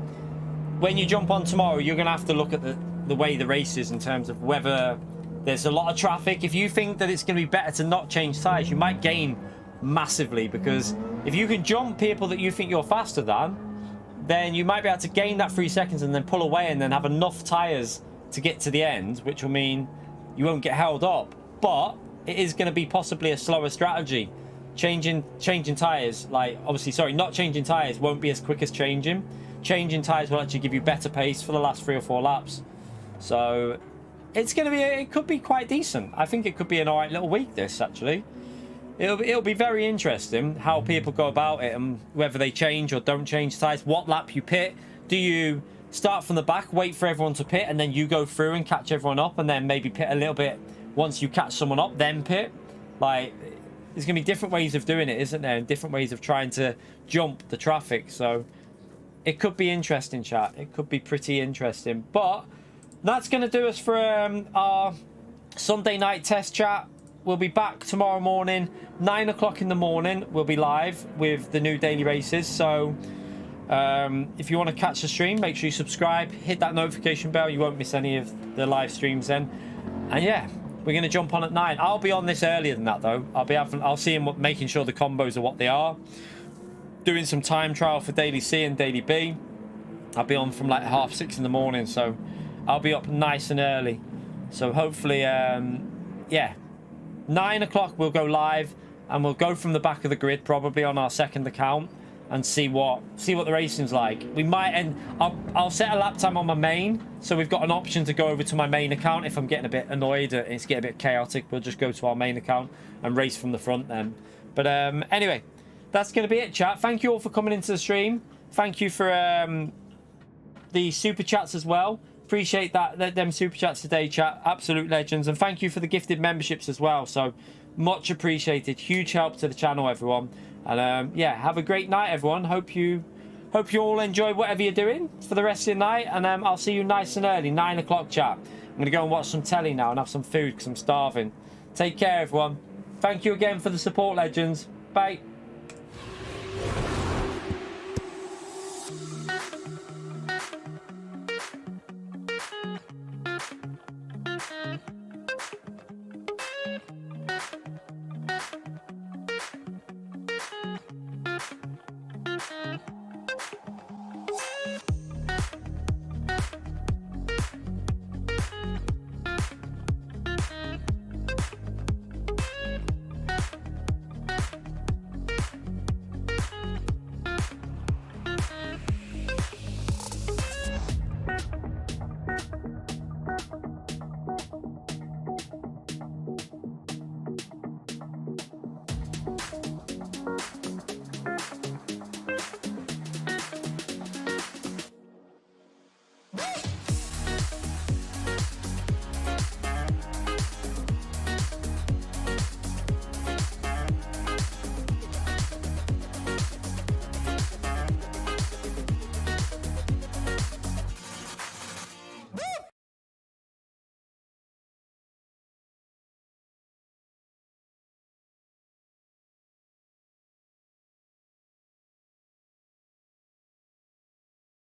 when you jump on tomorrow, you're going to have to look at the way the race is in terms of whether there's a lot of traffic. If you think that it's going to be better to not change tyres, you might gain massively, because if you can jump people that you think you're faster than, then you might be able to gain that 3 seconds and then pull away and then have enough tyres to get to the end, which will mean you won't get held up. But it is going to be possibly a slower strategy. Changing tyres, like, obviously, sorry, not changing tyres won't be as quick as changing. Changing tyres will actually give you better pace for the last 3 or 4 laps. So it's going to be, it could be quite decent. I think it could be an alright little week, this, actually. It'll be very interesting how people go about it and whether they change or don't change tyres. What lap you pit. Do you start from the back, wait for everyone to pit, and then you go through and catch everyone up, and then maybe pit a little bit once you catch someone up, then pit? Like, there's going to be different ways of doing it, isn't there? And different ways of trying to jump the traffic. So it could be interesting, chat. It could be pretty interesting. But that's going to do us for our Sunday night test chat. We'll be back tomorrow morning, 9 o'clock in the morning. We'll be live with the new daily races. So if you want to catch the stream, make sure you subscribe, hit that notification bell. You won't miss any of the live streams then. And yeah, we're going to jump on at 9. I'll be on this earlier than that though. I'll see him making sure the combos are what they are. Doing some time trial for daily C and daily B. I'll be on from like 6:30 in the morning, so I'll be up nice and early. So hopefully, yeah, 9 o'clock we'll go live and we'll go from the back of the grid probably on our second account and see what the racing's like. We might end. I'll set a lap time on my main, so we've got an option to go over to my main account if I'm getting a bit annoyed and it's getting a bit chaotic. We'll just go to our main account and race from the front then. But anyway, that's going to be it, chat. Thank you all for coming into the stream. Thank you for the super chats as well. Appreciate them super chats today, chat. Absolute legends. And thank you for the gifted memberships as well. So much appreciated. Huge help to the channel, everyone. And yeah, have a great night, everyone. Hope you all enjoy whatever you're doing for the rest of the night. And I'll see you nice and early, 9 o'clock, chat. I'm going to go and watch some telly now and have some food because I'm starving. Take care, everyone. Thank you again for the support, legends. Bye.